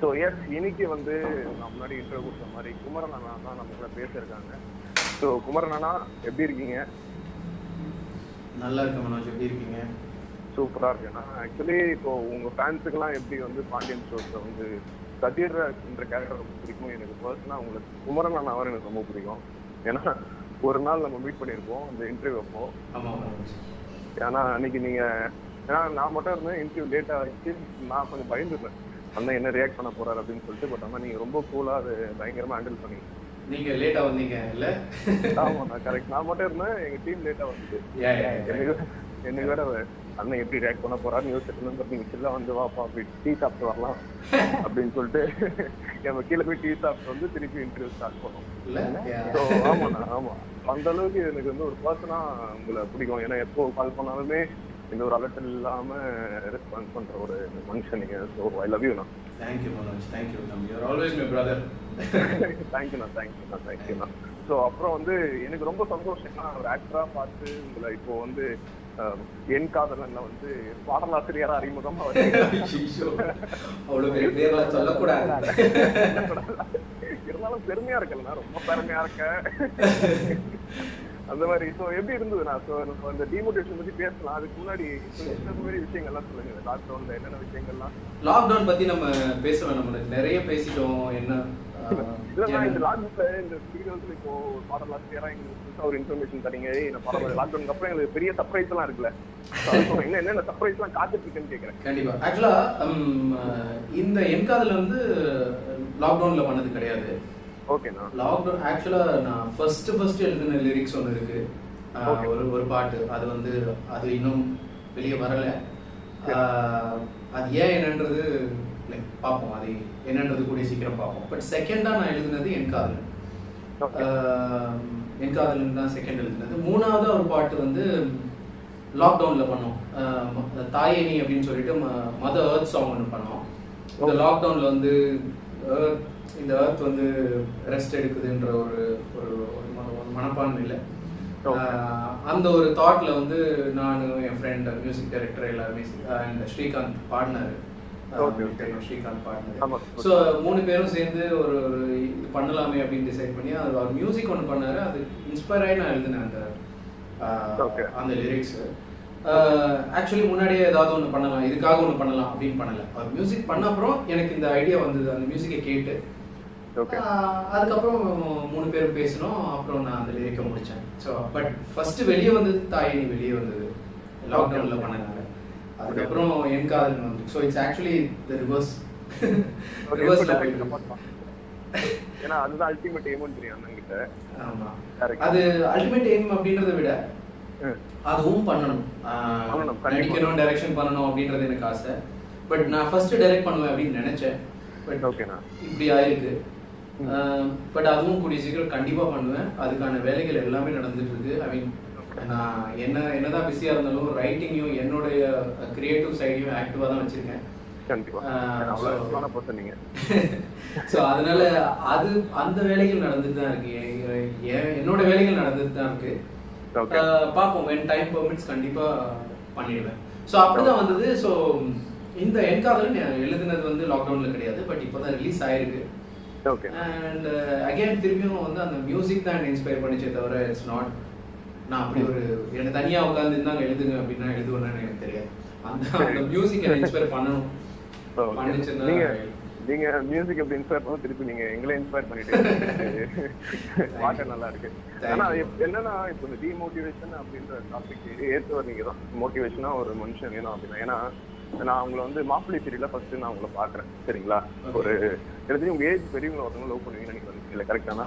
So S இன்னைக்கு வந்து நான் முன்னாடி இன்டர்வியூ கொடுத்த மாதிரி குமரன் அண்ணா தான் நம்ம கூட பேசியிருக்காங்க. ஸோ குமரன் அண்ணா எப்படி இருக்கீங்க? நல்லா இருக்கேன் மனோஜ், எப்படி இருக்கீங்க? சூப்பராக இருக்கேண்ணா. ஆக்சுவலி இப்போ உங்கள் ஃபேன்ஸுக்கெல்லாம் எப்படி வந்து பாண்டியன் ஷோஸில் வந்து கதிர் என்ற கேரக்டர் ரொம்ப பிடிக்கும். எனக்கு பர்சனலாக உங்களுக்கு குமரன் அண்ணா வர எனக்கு ரொம்ப பிடிக்கும். ஏன்னா ஒரு நாள் நம்ம மீட் பண்ணியிருப்போம் அந்த இன்டர்வியூ அப்போ. ஆமாம். ஏன்னா அன்னைக்கு நீங்கள், ஏன்னா நான் மட்டும் இருந்தேன், இன்டர்வியூ லேட் ஆகிடுச்சு. நான் கொஞ்சம் பயந்துருந்தேன் அண்ணன் என்ன ரியாக்ட் பண்ண போறாரு அப்படின்னு சொல்லிட்டு. பட் ஆனால் நீங்கள் ரொம்ப கூலாக அது பயங்கரமாக ஹேண்டில் பண்ணீங்க. நீங்கள் லேட்டாக வந்தீங்க இல்லை? ஆமாண்ணா கரெக்ட். நான் மட்டும் இருந்தேன், எங்கள் டீம் லேட்டாக வந்துச்சு. எனக்கு வேற அண்ணன் எப்படி ரியாக்ட் பண்ண போறாருன்னு யோசிச்சுட்டு நீங்க சில்லா வந்து வாப்பா அப்படி டீ சாப்பிட்டு வரலாம் அப்படின்னு சொல்லிட்டு நம்ம கீழே போய் டீ சாப்பிட்டு வந்து திருப்பி இன்டர்வியூ ஸ்டார்ட் பண்ணோம். ஸோ ஆமாண்ணா ஆமா, அந்த அளவுக்கு எனக்கு வந்து ஒரு பர்சனா உங்களை பிடிக்கும். ஏன்னா எப்போ கால் பண்ணாலுமே இந்த ஒரு அலர்ட் இல்லாம ரெஸ்பான்ஸ் பண்ற ஒரு மனுஷன் நீங்க. ஸோ ஐ லவ் யூண்ணா. Thank you Manoj, thank you. You are always my brother. தேங்க்யூண்ணா. ஸோ அப்புறம் வந்து எனக்கு ரொம்ப சந்தோஷம்னா ஒரு ஆக்டரா பார்த்து உங்களை இப்போ வந்து என் காதலன்ல வந்து பாடலாசிரியரா அறிமுகமா சொல்லக்கூடாது. இருந்தாலும் பெருமையா இருக்கலண்ணா, ரொம்ப பெருமையா இருக்க அந்த மாதிரி. ஸோ எப்படி இருந்ததுண்ணா? ஸோ அந்த டிமோட்டிவேஷன் பத்தி பேசலாம். அதுக்கு முன்னாடி விஷயங்கள்லாம் சொல்லுங்க. லாக்டவுன்ல என்னென்ன விஷயங்கள்லாம்? லாக்டவுன் பத்தி நம்ம பேசலாம், நம்ம நிறைய பேசிட்டோம். என்ன இந்த லாக்டவுன்ல இந்த சீரியல்ஸ்ல இப்போ பாடலாசிரியரா எங்களுக்கு ஒரு இன்ஃபர்மேஷன் தரீங்க. லாக்டவுனுக்கு அப்புறம் எங்களுக்கு பெரிய சர்ப்ரைஸ் எல்லாம் இருக்குல்ல, என்னென்ன சர்ப்ரைஸ் எல்லாம் காத்துட்டு இருக்குன்னு கேட்கறேன். கண்டிப்பா. ஆக்சுவலா இந்த என் காதல் வந்து லாக்டவுன்ல பண்ணது கிடையாது. ஓகேண்ணா. லாக்டவுன் ஆக்சுவலா நான் ஃபர்ஸ்ட் எழுதின லிரிக்ஸ் ஒன்று இருக்கு, ஒரு பாட்டு. அது வந்து அது இன்னும் வெளியே வரல. அது ஏன் என்னன்றது பார்ப்போம், அது என்னன்றது கூடிய சீக்கிரம் பார்ப்போம். பட் செகண்டா நான் எழுதினது என் காதலன். என் காதலன் தான் செகண்ட் எழுதினது. மூணாவது ஒரு பாட்டு வந்து லாக்டவுன்ல பண்ணோம், தாயேனி அப்படின்னு சொல்லிட்டு மதர் எர்த் சாங் ஒன்று பண்ணோம். இந்த லாக்டவுன்ல வந்து இந்த எர்த் வந்து ரெஸ்ட் எடுக்குதுன்ற ஒரு மனப்பான்மையில் அந்த ஒரு தாட்ல வந்து நான், என் ஃப்ரெண்ட் மியூசிக் டைரக்டர் எல்லாருமே, அண்ட் ஸ்ரீகாந்த் பாடினாரு. ஸ்ரீகாந்த் பாடினாரு. ஸோ 3 பேரும் சேர்ந்து ஒரு இது பண்ணலாமே அப்படின்னு டிசைட் பண்ணி அது அவர் மியூசிக் ஒன்று பண்ணாரு. அது இன்ஸ்பயர் ஆகி நான் எழுதினேன் அந்த லிரிக்ஸ். ஆக்சுவலி முன்னாடியே ஏதாவது ஒன்று பண்ணலாம், இதுக்காக ஒன்று பண்ணலாம் அப்படின்னு பண்ணல. அவர் மியூசிக் பண்ண அப்புறம் எனக்கு இந்த ஐடியா வந்தது, அந்த மியூசிக்கை கேட்டு. அதுக்கப்புறம் 3 பேரும் பேசணும். அப்புறம் நான் அந்த லிரிக்கை முடித்தேன். ஸோ பட் ஃபர்ஸ்ட் வெளியே வந்தது தாயினி, வெளியே வந்தது லாக்டவுன்ல பண்ணனால. அதுக்கப்புறம் என் காதல் வந்து. So it's actually the reverse. ஏன்னா அதுதான் அல்டிமேட் எய்ம்னு தெரியும் அண்ணன்கிட்ட. ஆமா, அது அல்டிமேட் எய்ம் அப்படின்றத விட அதுவும் பண்ணணும், நடிக்கணும், டைரக்ஷன் பண்ணணும் அப்படின்றது எனக்கு ஆசை. பட் நான் ஃபர்ஸ்ட் டைரக்ட் பண்ணுவேன் அப்படின்னு நினைச்சேன். பட் இப்படி ஆயிருக்கு. பட் அதுவும் கூடிய சீக்கிரம் கண்டிப்பா பண்ணுவேன். அதுக்கான வேலைகள் எல்லாமே நடந்துட்டு இருக்கு. ஐ மீன் நான் என்னதான் பிஸியா இருந்தாலும் ரைட்டிங்கையும் என்னுடைய கிரியேட்டிவ் சைடையும் ஆக்டிவா தான் வச்சிருக்கேன். ஸோ அதனால அது அந்த வேலைகள் நடந்துட்டு தான் இருக்கு, என்னோட வேலைகள் நடந்துட்டு தான் இருக்கு. பார்ப்போம், when time permits கண்டிப்பா பண்ணிடுவேன். ஸோ அப்படிதான் வந்தது. ஸோ இந்த என் காதலன் எழுதுனது வந்து லாக்டவுன்ல கிடையாது, பட் இப்போதான் ரிலீஸ் ஆயிருக்கு. அண்ட் அகைன் திரும்பியும் வந்து அந்த மியூசிக் தான் இன்ஸ்பயர் பண்ணிச்சே தவிர இட்ஸ் நாட் நான் அப்படி ஒரு எனக்கு தனியா உட்காந்து இருந்தாங்க எழுதுங்க அப்படின்னா எழுதுவேன்னு எனக்கு தெரியாது. அந்த மியூசிக் என்ன இன்ஸ்பயர் பண்ணணும். நீங்க மியூசிக் எப்படி இன்ஸ்பயர் பண்ண திருப்பி நீங்க எங்களை இன்ஸ்பயர் பண்ணிட்டு பாட்டு நல்லா இருக்கு. ஆனா என்னன்னா இப்போ இந்த டிமோட்டிவேஷன் அப்படின்ற டாபிக் ஏற்றவர் நீங்க தான். மோட்டிவேஷனா ஒரு மனுஷன் வேணும் அப்படின்னா, ஏன்னா நான் உங்களை வந்து மாப்பிள்ளை சீரியல்ல ஃபர்ஸ்ட் நான் உங்களை பாக்குறேன், சரிங்களா? ஒரு எழுதி உங்க ஏஜ் பெரியவங்களை ஒருத்தவங்க லவ் பண்ணுவீங்கன்னு நினைக்கிறேன், இல்ல கரெக்டானா?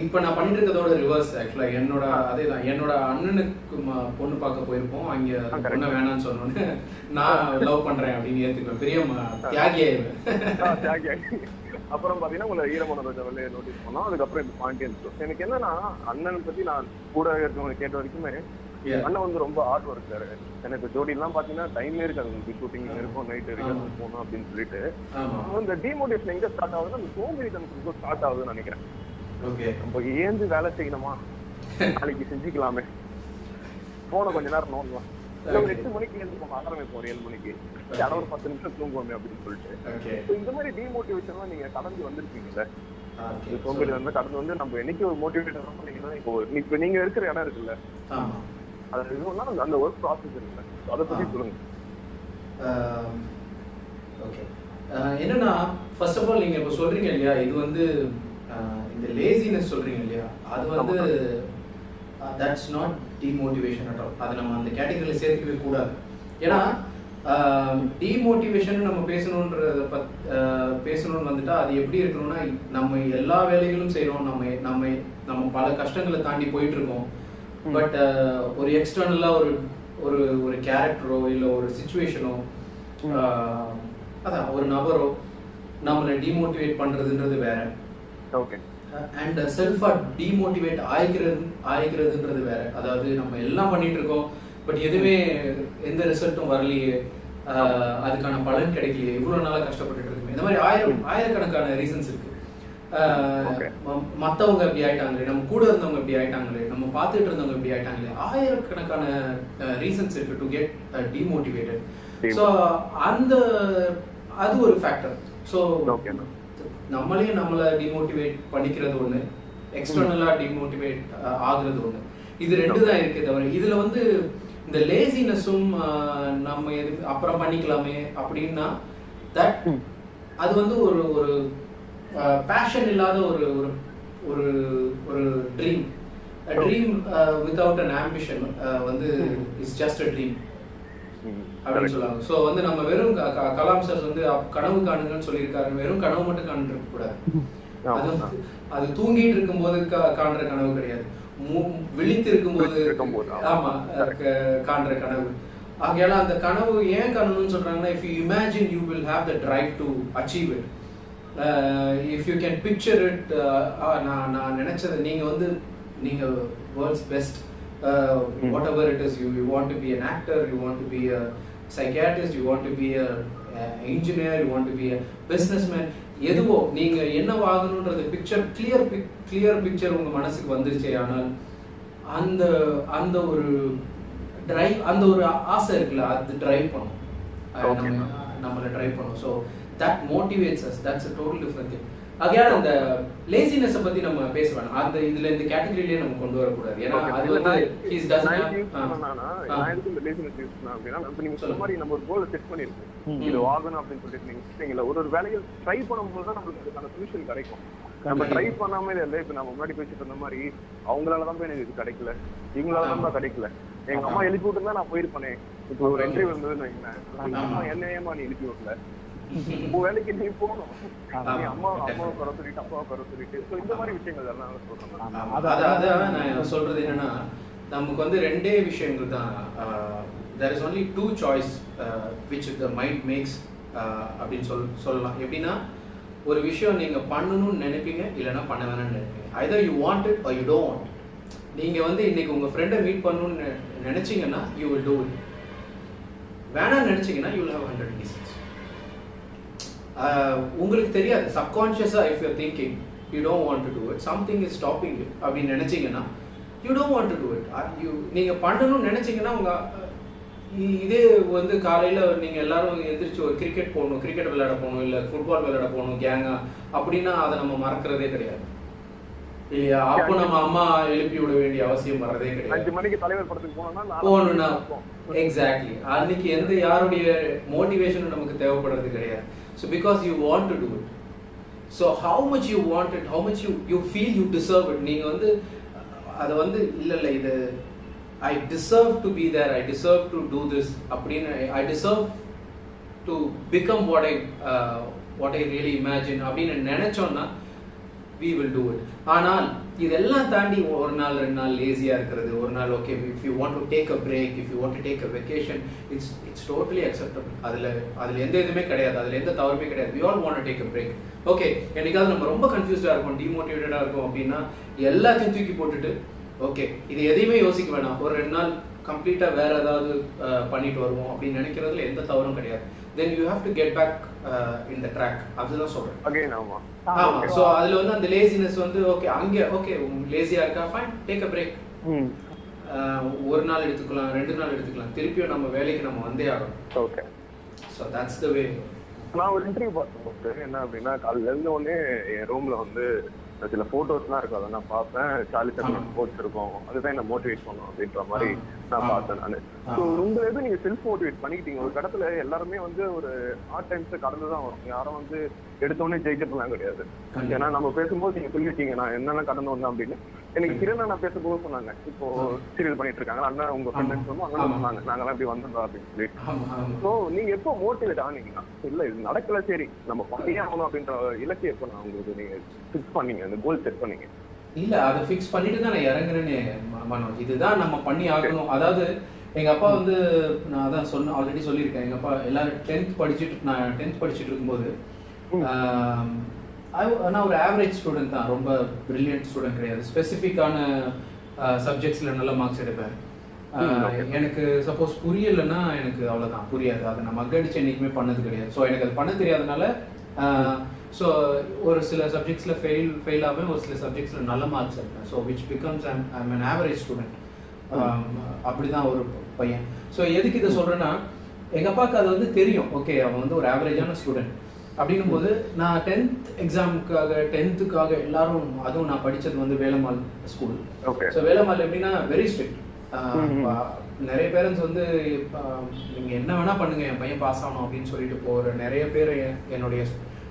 இப்ப நான் பண்ணிட்டு இருக்கிறதோட ரிவர்ஸ். ஆக்சுவலா என்னோட அண்ணனுக்கு பொண்ணு பார்க்க போயிருப்போம். அங்க பொண்ணு வேணாம்னு சொன்னோன்னு நான் லவ் பண்றேன் அப்படின்னு ஏத்துக்குவேன். பெரிய தியாகி ஆயிடுவேன். அப்புறம் பாத்தீங்கன்னா உங்களை ஈரமான ரோஜாவில நோட்டீஸ் பண்ணோம். அதுக்கப்புறம் இப்போ பாண்டியன் ஷோ. எனக்கு என்னன்னா அண்ணனை பத்தி நான் கூட இருக்கவங்க கேட்ட வரைக்குமே அண்ணன் வந்து ரொம்ப ஹார்ட் ஒர்க்காரு. எனக்கு ஜோடிலாம் பாத்தீங்கன்னா டைமே இருக்காது, உங்களுக்கு ஷூட்டிங் இருக்கும், நைட் ரிஹர்சல் போகணும் அப்படின்னு சொல்லிட்டு. இந்த டிமோட்டிவேஷன் எங்க ஸ்டார்ட் ஆகுதுன்னா அந்த சோம்பேறித்தனத்துக்கு ஸ்டார்ட் ஆகுதுன்னு நினைக்கிறேன். நம்ம ஏந்து வேலை செய்யணுமா, நாளைக்கு செஞ்சுக்கலாமே, போன கொஞ்ச நேரம் நோக்கலாம் ஒரு 8 மணிக்கு எழுந்து ஆரம்பிப்போம், ஒரு 7 மணிக்கு யாரோ ஒரு 10 நிமிஷம் தூங்குவோமே அப்படின்னு சொல்லிட்டு. இந்த மாதிரி டிமோட்டிவேஷன்லாம் நீங்க கடந்து வந்திருக்கீங்கல்ல, சோம்பேறி வந்து கடந்து வந்து நம்ம என்னைக்கு ஒரு மோட்டிவேட் பண்ணீங்கன்னா, இப்போ நீங்க இருக்கிற இடம் இருக்குல்ல, அது இதுனா அந்த ஒர்க் ப்ராசஸ் இருக்குல்ல, அதை பத்தி சொல்லுங்க. ஓகே, என்னன்னா ஃபர்ஸ்ட் ஆஃப் ஆல் நீங்க இப்போ சொல்றீங்க இல்லையா, இது வந்து இந்த லேசினஸ் சொல்றீங்க இல்லையா, அது வந்து that's not demotivation at all. அதை நம்ம அந்த கேட்டகரியில் சேர்த்துக்கவே கூடாது. ஏன்னா டிமோட்டிவேஷன் நம்ம பேசணும்னு வந்துட்டா அது எப்படி இருக்கணும்னா, நம்ம எல்லா வேலைகளும் செய்யறோம், நம்ம பல கஷ்டங்களை தாண்டி போயிட்டு இருக்கோம். பட் ஒரு எக்ஸ்டர்னலா ஒரு ஒரு கேரக்டரோ இல்லை ஒரு சுச்சுவேஷனோ, அதான் ஒரு நபரோ நம்மளை டிமோட்டிவேட் பண்றதுன்றது வேற. ஓகே. அண்ட் செல்ஃபா டிமோட்டிவேட் ஆயிக்கிறதுன்றது வேற. அதாவது நம்ம எல்லாம் பண்ணிட்டு இருக்கோம், பட் எதுவுமே எந்த ரிசல்ட்டும் வரலையே, அதுக்கான பலன் கிடைக்கலையே, இவ்வளவு நாளா கஷ்டப்பட்டுட்டு இருக்குமே, இந்த மாதிரி ஆயிரக்கணக்கான ரீசன்ஸ் இருக்கு. மற்றவங்க இப்படி ஆயிட்டாங்களே, நம்ம கூட இருந்தவங்க இப்படி ஆயிட்டாங்களே, நம்ம பார்த்துட்டு இருந்தவங்க இப்படி ஆயிட்டாங்களே, ஆயிரக்கணக்கான ரீசன்ஸ் இருக்கு டு கெட் டிமோட்டிவேட்டட். ஸோ அது ஒரு ஃபேக்டர். ஸோ நம்மளை டிமோட்டிவேட் பண்ணிக்கிறது ஒன்று, எக்ஸ்டர்னலா டிமோட்டிவேட் ஆகுறது ஒன்று. இது ரெண்டு தான் இருக்கே தவிர இதுல வந்து இந்த லேசினஸும் நம்ம அப்புறம் பண்ணிக்கலாமே அப்படின்னா அது வந்து ஒரு பேஷன் இல்லாத ஒரு ஒரு ஒரு ட்ரீம் வித்தவுட் அன் ஆம்பிஷன் வந்து இட்ஸ் ஜஸ்ட் அ ட்ரீம் அப்படின்னு சொல்லுவாங்க. ஸோ வந்து நம்ம வெறும் கலாம் சார் வந்து கனவு காணுங்கன்னு சொல்லியிருக்காரு, வெறும் கனவு மட்டும் காணுட்டு இருக்க கூடாது. அது தூங்கிட்டு இருக்கும்போது காண்ற கனவு கிடையாது, விழித்து இருக்கும்போது ஆமா காண்ற கனவு. ஆகையால அந்த கனவு ஏன் காணணும்னு சொல்றாங்கன்னா, if you imagine you will have the drive to achieve it. If you can picture it, நான் நினைச்சது நீங்க world's best, whatever it is, you want to be an actor, you want to be a psychiatrist, you want to be a engineer, you want to be a businessman, எதுவோ நீங்க என்ன ஆகணும்ன்றது clear picture உங்க மனசுக்கு வந்துருச்சே, ஆனால் அந்த ஒரு drive, அந்த ஒரு ஆசை இருக்குல்ல, அது டிரைவ் பண்ணும், நம்மளை டிரைவ் பண்ணும். So that motivates us. That's a total different thing. Again, அந்த லேசினஸ் பத்தி நம்ம பேச வேணாம், அந்த இதுல இந்த கேட்டகரியிலே நம்ம கொண்டு வர கூடாது. ஏன்னா அது வந்து ஹிஸ் டஸ் நாட் நான் எதுக்கு இந்த லேசினஸ் யூஸ் பண்ணா அப்படினா, நம்ம நீங்க சொல்ற மாதிரி நம்ம ஒரு கோலை செட் பண்ணிருக்கோம், இது ஆகணும் அப்படின்னு சொல்லிட்டு நீங்க சொல்றீங்கல, ஒரு வேலையை ட்ரை பண்ணும்போது தான் நமக்கு அதுக்கான சொல்யூஷன் கிடைக்கும். நம்ம ட்ரை பண்ணாம இல்லை, இப்ப நம்ம முன்னாடி பேசிட்டு இருந்த மாதிரி அவங்களால தான் எனக்கு இது கிடைக்கல, இவங்களால தான் கிடைக்கல, எங்க அம்மா எழுப்பி விட்டுருந்தா நான் போயிருப்பேனே. இப்போ ஒரு இன்டர்வியூ இருந்ததுன்னு வைங்களேன், அம்மா என்னையமா நீ எழுப்பி விடல, வேலைக்கு நீ போகணும், அம்மாவை குறை சொல்லிட்டு அப்பாவை குறை சொல்லிட்டு, இந்த மாதிரி விஷயங்கள் எல்லாம் சொல்றேன். அதான் நான் சொல்றது என்னன்னா, நமக்கு வந்து ரெண்டே விஷயங்கள் தான், there is only two choice which the mind makes அப்படின்னு சொல்லலாம். எப்படின்னா, ஒரு விஷயம் நீங்க பண்ணணும்னு நினைப்பீங்க, இல்லைன்னா பண்ண வேணாம்னு நினைப்பீங்க. either you want it or you don't want it. நீங்க வந்து இன்னைக்கு உங்க ஃப்ரெண்டை மீட் பண்ணணும்னு நினைச்சீங்கன்னா you will do it. வேணாம்னு நினைச்சீங்கன்னா you will have 100 reasons. உங்களுக்கு தெரியாது, சப்கான்ஷியஸா if you are thinking you don't want to do it, something is stopping you அப்படின்னு நினைச்சீங்கன்னா you don't want to do it. நீங்க பண்ணணும்னு நினைச்சீங்கன்னா உங்க இதே வந்து காலையில நீங்க எல்லாரும் எந்திரிச்சு ஒரு கிரிக்கெட் விளையாட போகணும், இல்ல ஃபுட்பால் விளையாட போகணும் கேங்கா அப்படின்னா அதை நம்ம மறக்கிறதே கிடையாது இல்லையா? அப்போ நம்ம அம்மா எழுப்பி விட வேண்டிய அவசியம் வர்றதே கிடையாது. 5 மணிக்கு தலைவர் படத்துக்கு போகணும்னா எக்ஸாக்ட்லி அன்னைக்கு எந்த யாருடைய மோட்டிவேஷனும் நமக்கு தேவைப்படுறது கிடையாது. So because you want to do it, so how much you want it, how much you feel you deserve it. நீங்க வந்து அத வந்து இல்ல இது I deserve to be there, I deserve to do this அப்படினா, I deserve to become what I really imagine அப்படினு நினைச்சோம்னா we will do it. ஆனால் இதெல்லாம் தாண்டி ஒரு நாள் 2 நாள் லேசியா இருக்கிறது, ஒரு நாள் okay if you want to take a break, if you want to take a vacation, it's totally acceptable. அதுல எந்த இதுமே கிடையாது, அதுல எந்த தவறுமே கிடையாது. we all want to take a break. Okay, என்னைக்காவது நம்ம ரொம்ப கன்ஃபியூஸ்டா இருக்கும், டிமோட்டிவேட்டடா இருக்கும் அப்படின்னா எல்லாத்தையும் தூக்கி போட்டுட்டு ஓகே இது எதையுமே யோசிக்க வேணாம், ஒரு 2 நாள் கம்ப்ளீட்டா வேற ஏதாவது பண்ணிட்டு வருவோம் அப்படின்னு நினைக்கிறதுல எந்த தவறும் கிடையாது. then you have to get back in the track. அதுதான் சொல்றேன். again ஆமா. சோ அதுல வந்து அந்த லேசினஸ் வந்து ஓகே அங்க ஓகே லேசியா இருக்கா, ஃபைன், டேக் a break. ஒரு நாள் எடுத்துக்கலாம், 2 நாள் எடுத்துக்கலாம், திருப்பியும் நம்ம வேலைக்கு நம்ம வந்தே ஆகணும். ஓகே. ஸோ தட்ஸ் த வே. நான் ஒரு இன்டர்வியூ பார்த்தேன், என்ன அப்படின்னா காலையில் இருந்த உடனே என் ரூம்ல வந்து சில போட்டோஸ்லாம் இருக்கும், அதை நான் பார்ப்பேன். சார்லி சாப்ளின் கோட்ஸ் இருக்கும், அதுதான் என்ன மோட்டிவேட் பண்ணும் அப்படின்ற மாதிரி நான் பார்த்தேன் நான். ஸோ உங்க எது நீங்க செல்ஃப் மோட்டிவேட் பண்ணிக்கிட்டீங்க? ஒரு கடத்துல எல்லாருமே வந்து ஒரு ஹார்ட் டைம்ஸை கடந்து தான் வரும், யாரும் வந்து எடுத்தோடனே ஜெயிக்கிறதுலாம் கிடையாது. ஏன்னா நம்ம பேசும்போது நீங்க சொல்லிட்டீங்க நான் என்னென்ன கடந்து வந்தேன் அப்படின்னு. எனக்கு கிரண் நான் பேசும்போது சொன்னாங்க, இப்போ சீரியல் பண்ணிட்டு இருக்காங்க அண்ணா, உங்க ஃப்ரெண்ட்ஸ் வந்து அண்ணா சொன்னாங்க நாங்களாம் இப்படி வந்தோம் அப்படின்னு சொல்லிட்டு. ஸோ நீங்க எப்போ மோட்டிவேட் ஆனீங்கன்னா, இல்ல இது நடக்கல சரி நம்ம பண்ணியே ஆகணும் அப்படின்ற இலக்கியம் எப்போ நான் உங்களுக்கு நீங்க ஃபிக்ஸ் பண்ணீங்க, அந்த கோல் செட் பண்ணீங்க? இல்ல அதை ஃபிக்ஸ் பண்ணிட்டு தான் நான் இறங்குறேன்னு மனோஜ். இதுதான் நம்ம பண்ணி ஆகணும். அதாவது எங்க அப்பா வந்து நான் அதான் ஆல்ரெடி சொல்லியிருக்கேன், எங்க அப்பா எல்லாரும் 10th படிச்சுட்டு இருக்கும்போது நான் ஒரு ஆவரேஜ் ஸ்டூடெண்ட் தான், ரொம்ப பிரில்லியன்ட் ஸ்டூடெண்ட் கிடையாது. ஸ்பெசிஃபிக்கான சப்ஜெக்ட்ஸில் நல்ல மார்க்ஸ் எடுப்பேன். எனக்கு சப்போஸ் புரியலைன்னா எனக்கு அவ்வளோதான், புரியாது. அதை நான் மக்கடிச்சு என்றைக்குமே பண்ணது கிடையாது. ஸோ எனக்கு அது பண்ண தெரியாதனால ஸோ ஒரு சில சப்ஜெக்ட்ஸில் ஃபெயில் ஆவேன், ஒரு சில சப்ஜெக்ட்ஸில் நல்ல மார்க்ஸ் எடுப்பேன். So which becomes I'm an average student. அப்படி தான் ஒரு பையன். ஸோ எதுக்கு இதை சொல்கிறேன்னா, எங்கள் அப்பாவுக்கு அது வந்து தெரியும், ஓகே அவன் வந்து ஒரு ஆவரேஜான ஸ்டூடெண்ட். அப்படின்னும் போது நான் 10th எக்ஸாமுக்காக 10th எல்லாரும், அதுவும் நான் படித்தது வந்து வேலம்மாள் ஸ்கூல். ஸோ வேலம்மாள் எப்படின்னா வெரி ஸ்ட்ரிக்ட். நிறைய பேரண்ட்ஸ் வந்து நீங்கள் என்ன வேணால் பண்ணுங்க என் பையன் பாஸ் ஆகணும் அப்படின்னு சொல்லிட்டு போகிற நிறைய பேர் என்னுடைய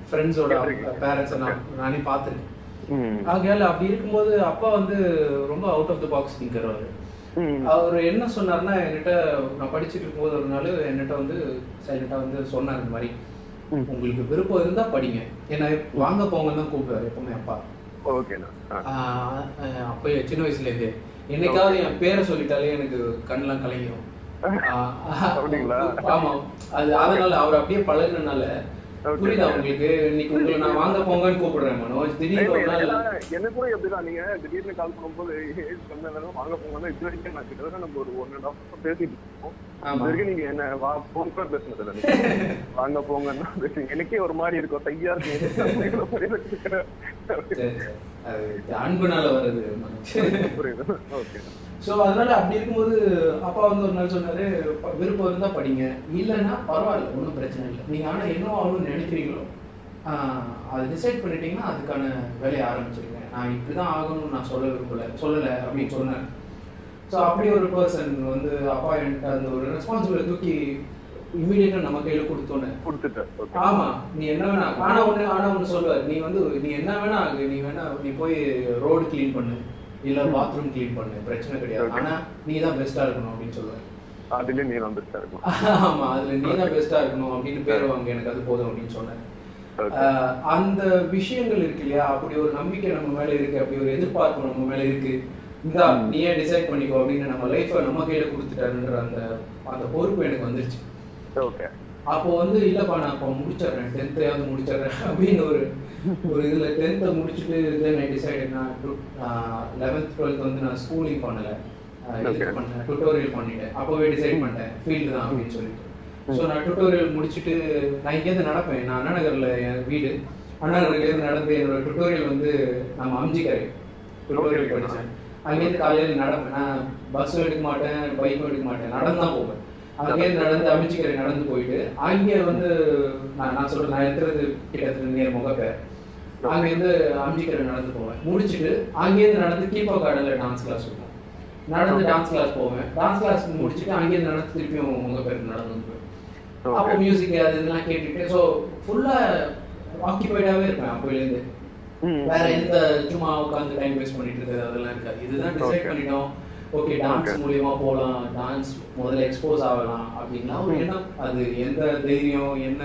ஃப்ரெண்ட்ஸோட பேரண்ட்ஸை நானே பார்த்துருக்கேன். ஆகையால் அப்படி இருக்கும்போது அப்பா வந்து ரொம்ப out of the box thinker. அவர் என்ன சொன்னார்னா, என்கிட்ட நான் படிச்சுட்டு இருக்கும்போது ஒரு நாள் என்கிட்ட வந்து சைலண்டாக வந்து சொன்னார், இந்த மாதிரி உங்களுக்கு விருப்பம் இருந்தால் படிங்க, என்ன வாங்க போங்கன்னு தான் கூப்பிடுவார் எப்பவுமே அப்பா. அப்போ சின்ன வயசுலேருந்தே என்னைக்காவது என் பேரை சொல்லிட்டாலே எனக்கு கண்ணெல்லாம் கலங்கிடும். ஆமா, அது அதனால அவர் அப்படியே பழகுறதுனால புரியுதா உங்களுக்கு? இன்னைக்கு உங்களை நான் வாங்க போங்கன்னு கூப்பிடுறேன் மனோஜ். திடீர்னு ஒரு நாள் என்ன கூட எப்படிதான் நீங்க திடீர்னு கால் பண்ணும்போது வாங்க போங்கன்னா இது வரைக்கும் நான் கிட்ட நம்ம ஒரு 1.5 hours பேசிட்டு இருக்கோம். இது வரைக்கும் நீங்க என்ன போங்க பேசுனது இல்லை, வாங்க போங்கன்னா எனக்கே ஒரு மாதிரி இருக்கும், தையா இருக்கு. அன்புனால வருது. புரியுது. ஓகே. ஸோ அதனால அப்படி இருக்கும்போது அப்பா வந்து ஒரு நாள் சொன்னாரு, விருப்பம் இருந்தா படிங்க, இல்லைன்னா பரவாயில்ல, ஒன்றும் பிரச்சனை இல்லை. நீங்க ஆனால் என்ன ஆகணும்னு நினைக்கிறீங்களோ அதை டிசைட் பண்ணிட்டீங்கன்னா அதுக்கான வேலையை ஆரம்பிச்சிருங்க. நான் இப்படிதான் ஆகணும்னு நான் சொல்லலை அப்படின்னு சொன்னேன். ஸோ அப்படி ஒரு பர்சன் வந்து அப்பா என்கிட்ட அந்த ஒரு ரெஸ்பான்சிபிலிட்டி தூக்கி இமீடியட்டா நம்ம கையில கொடுத்துட்டேன். ஆமா, நீ என்ன வேணா, ஆனா ஒண்ணு சொல்லுவார், நீ என்ன வேணா ஆகு, நீ போய் ரோடு கிளீன் பண்ணு, இல்ல பாத்ரூம் கிளீன் பண்ணு, பிரச்சனை கிடையாது, ஆனா நீ தான் பெஸ்டா இருக்கணும் அப்படின்னு சொல்லுவாரு. அதுல நீ தான் பெஸ்டா இருக்கணும். ஆமா, அதுல நீ தான் பெஸ்டா இருக்கணும் அப்படின்னு பேர் வாங்க, எனக்கு அது போதும் அப்படின்னு சொன்னேன். அந்த விஷயங்கள் இருக்கு இல்லையா, அப்படி ஒரு நம்பிக்கை நம்ம மேல இருக்கு, அப்படி ஒரு எதிர்பார்ப்பு நம்ம மேல இருக்கு. இந்தா நீயே டிசைட் பண்ணிக்கோ அப்படின்னு நம்ம லைஃபை நம்ம கையில கொடுத்துட்டாருன்ற அந்த பொறுப்பு எனக்கு வந்துருச்சு. அப்போ வந்து இல்லப்பா நான் இப்போ முடிச்சிடுறேன், 10th முடிச்சிடுறேன் அப்படின்னு ஒரு இதுல 10th முடிச்சுட்டு தென் ஐ டிசைடட் நான் 11th 12th வந்து நான் ஸ்கூலிங் பண்ணல, பண்ணேன் டுட்டோரியல் பண்ணிட்டேன். அப்போவே டிசைட் பண்ணிட்டேன் ஃபீல்டு தான் அப்படின்னு சொல்லிட்டு. ஸோ நான் டுட்டோரியல் முடிச்சுட்டு நான் இங்கேருந்து நடப்பேன். நான் அண்ணா நகர்ல என் வீடு, அண்ணா நகர்லேருந்து நடந்து என்னோட டுட்டோரியல் வந்து நம்ம அம்ஜிக்கரை டுட்டோரியல் படித்தேன். அங்கேருந்து காலையில் நடப்பேன். நான் பஸ்ஸும் எடுக்க மாட்டேன், பைக்கும் எடுக்க மாட்டேன், நடந்து தான் போவேன். அங்கேருந்து நடந்து அமிச்சிக்கரை நடந்து போயிட்டு அங்கே வந்து நான் சொல்றேன், நான் இருக்கிறது கிட்டத்தட்ட நேர் முகப்பேர். அங்கேருந்து அமிச்சிக்கரை நடந்து போவேன். முடிச்சுட்டு அங்கேருந்து நடந்து கீப்பா கார்டனில் டான்ஸ் கிளாஸ் இருக்கும், நடந்து டான்ஸ் கிளாஸ் போவேன். டான்ஸ் கிளாஸ் முடிச்சுட்டு அங்கேருந்து நடந்து திருப்பியும் முகப்பேருக்கு நடந்து வந்துருவேன். அப்போ மியூசிக் அது இதெல்லாம் கேட்டுட்டு ஸோ ஃபுல்லாக ஆக்கியபைடாகவே இருப்பேன் அப்போலேருந்து. வேற எந்த சும்மா உட்காந்து டைம் வேஸ்ட் பண்ணிட்டு இருக்கிறது அதெல்லாம் இருக்காது. இதுதான் டிசைட் பண்ணிட்டோம், ஓகே டான்ஸ் மூலியமா போகலாம், டான்ஸ் முதல்ல எக்ஸ்போஸ் ஆகலாம் அப்படின்னா ஒரு எண்ணம். அது எந்த தைரியம் என்ன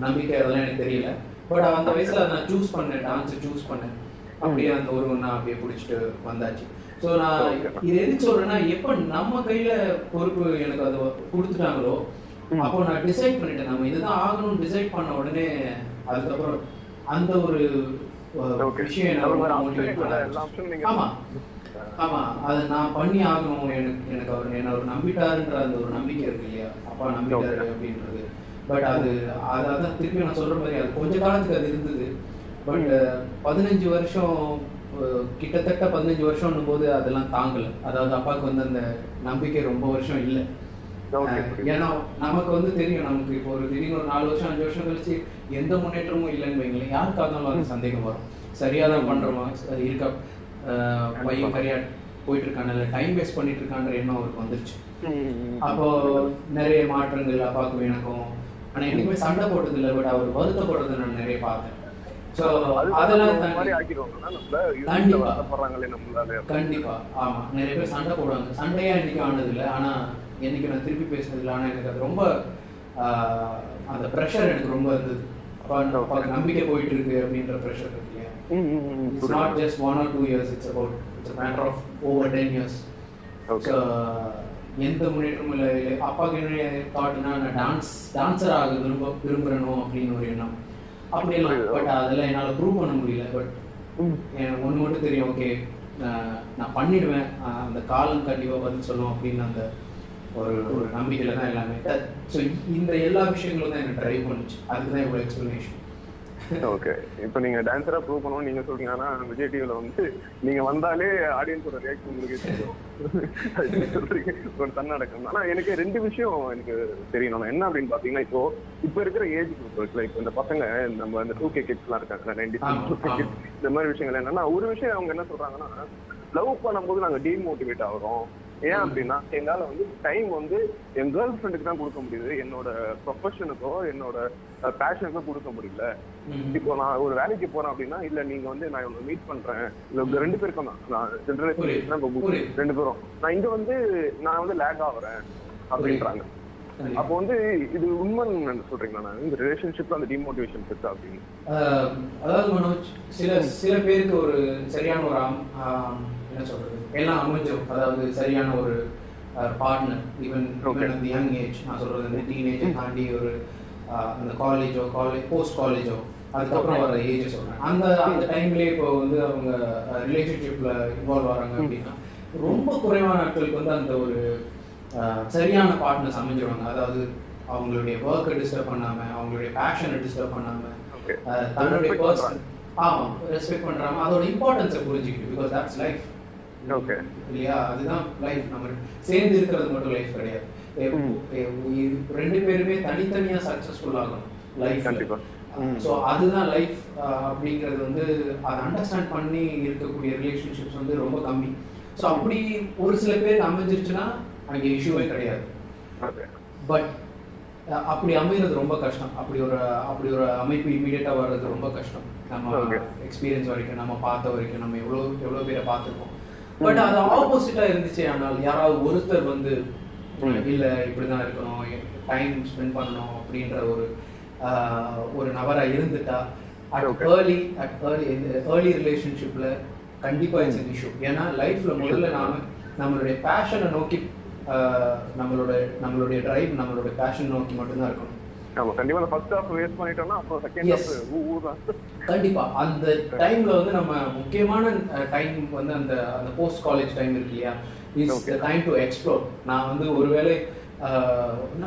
நம்பிக்கை அதெல்லாம் எனக்கு தெரியல. பட் அந்த வயசுல நான் சூஸ் பண்ணேன், டான்ஸை சூஸ் பண்ணேன். அப்படியே அந்த நான் அப்படியே பிடிச்சிட்டு வந்தாச்சு. ஸோ நான் இது எதுக்கு சொல்றேன்னா, எப்போ நம்ம கையில பொறுப்பு எனக்கு அதை கொடுத்துட்டாங்களோ அப்போ நான் டிசைட் பண்ணிட்டேன், நம்ம இதுதான் ஆகணும்னு டிசைட் பண்ண உடனே அதுக்கப்புறம் அந்த ஒரு விஷயம் மோட்டிவேட் பண்ண. ஆமா ஆமா, அதை நான் பண்ணி ஆகணும். எனக்கு அவர் என்ன ஒரு நம்பிட்டாருன்ற அந்த ஒரு நம்பிக்கை இருக்கு இல்லையா, அப்பா நம்பிட்டாரு அப்படின்றது. பட் அதான் திருப்பி நான் சொல்ற மாதிரி அது கொஞ்ச காலத்துக்கு அது இருந்தது. பட் 15 வருஷம் கிட்டத்தட்ட 15 வருஷம்னும் போது அதெல்லாம் தாங்கலை. அதாவது அப்பாவுக்கு வந்து அந்த நம்பிக்கை ரொம்ப வருஷம் இல்லை. ஏன்னா நமக்கு வந்து தெரியும், நமக்கு இப்போ ஒரு திடீர்னு ஒரு 4 வருஷம் 5 வருஷம் கழிச்சு எந்த முன்னேற்றமும் இல்லைன்னு வைங்களேன், யாருக்காக இருந்தாலும் அது சந்தேகம் வரும். சரியாக தான் பண்ணுறோமா, இருக்கா பையன் கரையா போயிட்டு இருக்கான, இல்லை டைம் வேஸ்ட் பண்ணிட்டு இருக்கான்ற எண்ணம் அவருக்கு வந்துருச்சு. அப்போ நிறைய மாற்றங்கள் அப்பாவுக்கும் எனக்கும். ஆனால் என்னைக்குமே சண்டை போட்டது இல்லை, பட் அவர் வருத்தப்படுறதை நான் நிறைய பார்த்தேன். ஸோ அதெல்லாம் கண்டிப்பா ஆமா, நிறைய பேர் சண்டை போடுவாங்க. சண்டையா இன்னைக்கு ஆனது இல்லை, ஆனா என்னைக்கு நான் திருப்பி பேசுனது இல்லை. ஆனா எனக்கு அது ரொம்ப அந்த ப்ரெஷர் எனக்கு ரொம்ப இருந்தது. அப்பா நம்பிக்கை போயிட்டு இருக்கு அப்படின்ற ப்ரெஷர் இருக்கு இல்லையா. It's not just 1 or 2 years, it's a matter of over 10 years. So எந்த முன்னேற்றமும் இல்லை. அப்பாவுக்கு என்ன தாட்னா, நான் டான்ஸர் ஆக விரும்புறணும் அப்படின்னு ஒரு எண்ணம். அப்படி எல்லாம், பட் அதெல்லாம் என்னால் ப்ரூவ் பண்ண முடியல. பட் எனக்கு ஒன்று மட்டும் தெரியும், ஓகே நான் பண்ணிடுவேன், அந்த காலம் கண்டிப்பாக பதில் சொல்லும் அப்படின்னு அந்த ஒரு நம்பிக்கையில் தான் எல்லாமே. ஸோ இந்த எல்லா விஷயங்களும் தான் எனக்கு ட்ரைவ் பண்ணுச்சு. அதுக்கு தான் இவ்வளோ எக்ஸ்பிளனேஷன். ஓகே, இப்போ நீங்க டான்ஸரா ப்ரூவ் பண்ணணும்னு நீங்க சொல்றீங்க. ஆனா விஜய் டிவில வந்து நீங்க வந்தாலே ஆடியன்ஸோட ரியாக்ஷன் உங்களுக்கு தெரியும், சொல்றீங்க ஒரு தன்னடக்கம். ஆனா எனக்கு 2 விஷயம் எனக்கு தெரியணும். என்ன அப்படின்னு பாத்தீங்கன்னா, இப்போ இருக்கிற ஏஜ் குரூப் இருக்குல்ல, இப்போ இந்த பசங்க நம்ம இந்த 2K கிட்ஸ் எல்லாம் இருக்காங்க, 90s இந்த மாதிரி விஷயங்கள் என்னன்னா, ஒரு விஷயம் அவங்க என்ன சொல்றாங்கன்னா, லவ் பண்ணும்போது நாங்க டீமோட்டிவேட் ஆகிறோம். ஏன் அப்படின்னா, எங்களால வந்து டைம் வந்து என் கேர்ள் ஃப்ரெண்டுக்கு தான் கொடுக்க முடியுது, என்னோட ப்ரொஃபஷனுக்கோ என்னோட பேஷனுக்கோ கொடுக்க முடியல. இப்போ நான் ஒரு வேலைக்கு போறேன் அப்படின்னா, இல்ல நீங்க வந்து நான் இவங்க மீட் பண்றேன், இல்ல 2 பேருக்கும் தான், நான் ஜென்ரேஷன் 2 பேரும் நான் இங்க வந்து நான் வந்து லேக் ஆகுறேன் அப்படின்றாங்க. அப்போ வந்து இது உண்மைன்னு சொல்றீங்களா? நான் இந்த ரிலேஷன்ஷிப்ல அந்த டிமோட்டிவேஷன் இருக்கா அப்படின்னு? அதாவது மனோஜ், சில பேருக்கு ஒரு சரியான ஒரு என்ன சொல்றது, எல்லாம் அமைஞ்சிடும். அதாவது சரியான ஒரு பார்ட்னர், ஈவன் அந்த யங் ஏஜ், நான் சொல்றது இந்த டீனேஜை தாண்டி ஒரு அந்த காலேஜ் போஸ்ட் காலேஜோ அதுக்கப்புறம் வர ஏஜ் சொல்றேன். அந்த டைம்லேயே இப்போ வந்து அவங்க ரிலேஷன்ஷிப்ல இன்வால்வ் ஆகிறாங்க அப்படின்னா, ரொம்ப குறைவான நாட்களுக்கு வந்து அந்த ஒரு சரியான பார்ட்னர்ஸ் அமைஞ்சிருவாங்க. அதாவது அவங்களுடைய ஒர்க்கை டிஸ்டர்ப் பண்ணாம, அவங்களுடைய பேஷனை டிஸ்டர்ப் பண்ணாம, தன்னுடைய பர்சன் ரெஸ்பெக்ட் பண்றாங்க, அதோட இம்பார்ட்டன்ஸை புரிஞ்சுக்கிட்டு. பிகாஸ் தட்ஸ் லைஃப் இல்லையா, அதுதான் லைஃப். நம்ம சேர்ந்து இருக்கிறது மட்டும் லைஃப் கிடையாது. 2 பேருமே தனித்தனியா சக்சஸ்ஃபுல் ஆகணும் லைஃப்ல. ஸோ அதுதான் லைஃப் அப்படிங்கிறது வந்து அதை அண்டர்ஸ்டாண்ட் பண்ணி இருக்கக்கூடிய ரிலேஷன்ஷிப்ஸ் வந்து ரொம்ப கம்மி. ஸோ அப்படி ஒரு சில பேர் அமைஞ்சிருச்சுன்னா அங்கே இஷ்யூவே கிடையாது. பட் அப்படி அமைகிறது ரொம்ப கஷ்டம். அப்படி ஒரு அமைப்பு இமீடியட்டாக வர்றது ரொம்ப கஷ்டம். நம்ம எக்ஸ்பீரியன்ஸ் வரைக்கும், நம்ம பார்த்த வரைக்கும், நம்ம எவ்வளோ பேரை பார்த்துருக்கோம். பட் அது ஆப்போசிட்டாக இருந்துச்சு. ஆனால் யாராவது ஒருத்தர் வந்து இல்லை இப்படிதான் இருக்கணும், டைம் ஸ்பெண்ட் பண்ணணும் அப்படின்ற ஒரு நபராக இருந்துட்டா, ஏர்லி ரிலேஷன்ஷிப்ல கண்டிப்பா இட்ஸ் an issue. ஏன்னா லைஃப்ல முதல்ல நாம நம்மளுடைய பேஷனை நோக்கி, நம்மளுடைய டிரைவ், நம்மளுடைய பேஷன் நோக்கி மட்டும்தான் இருக்கணும். கண்டிப்பா ஃபர்ஸ்ட் ஹாஃப் வேஸ்ட் பண்ணிட்டோம்னா அப்புறம் செகண்ட் ஹாஃப் கண்டிப்பா அந்த டைம்ல வந்து நம்ம முக்கியமான டைம் வந்து அந்த போஸ்ட் காலேஜ் டைம் இருக்கு இல்லையா, is the time to explore. நான் வந்து ஒருவேளை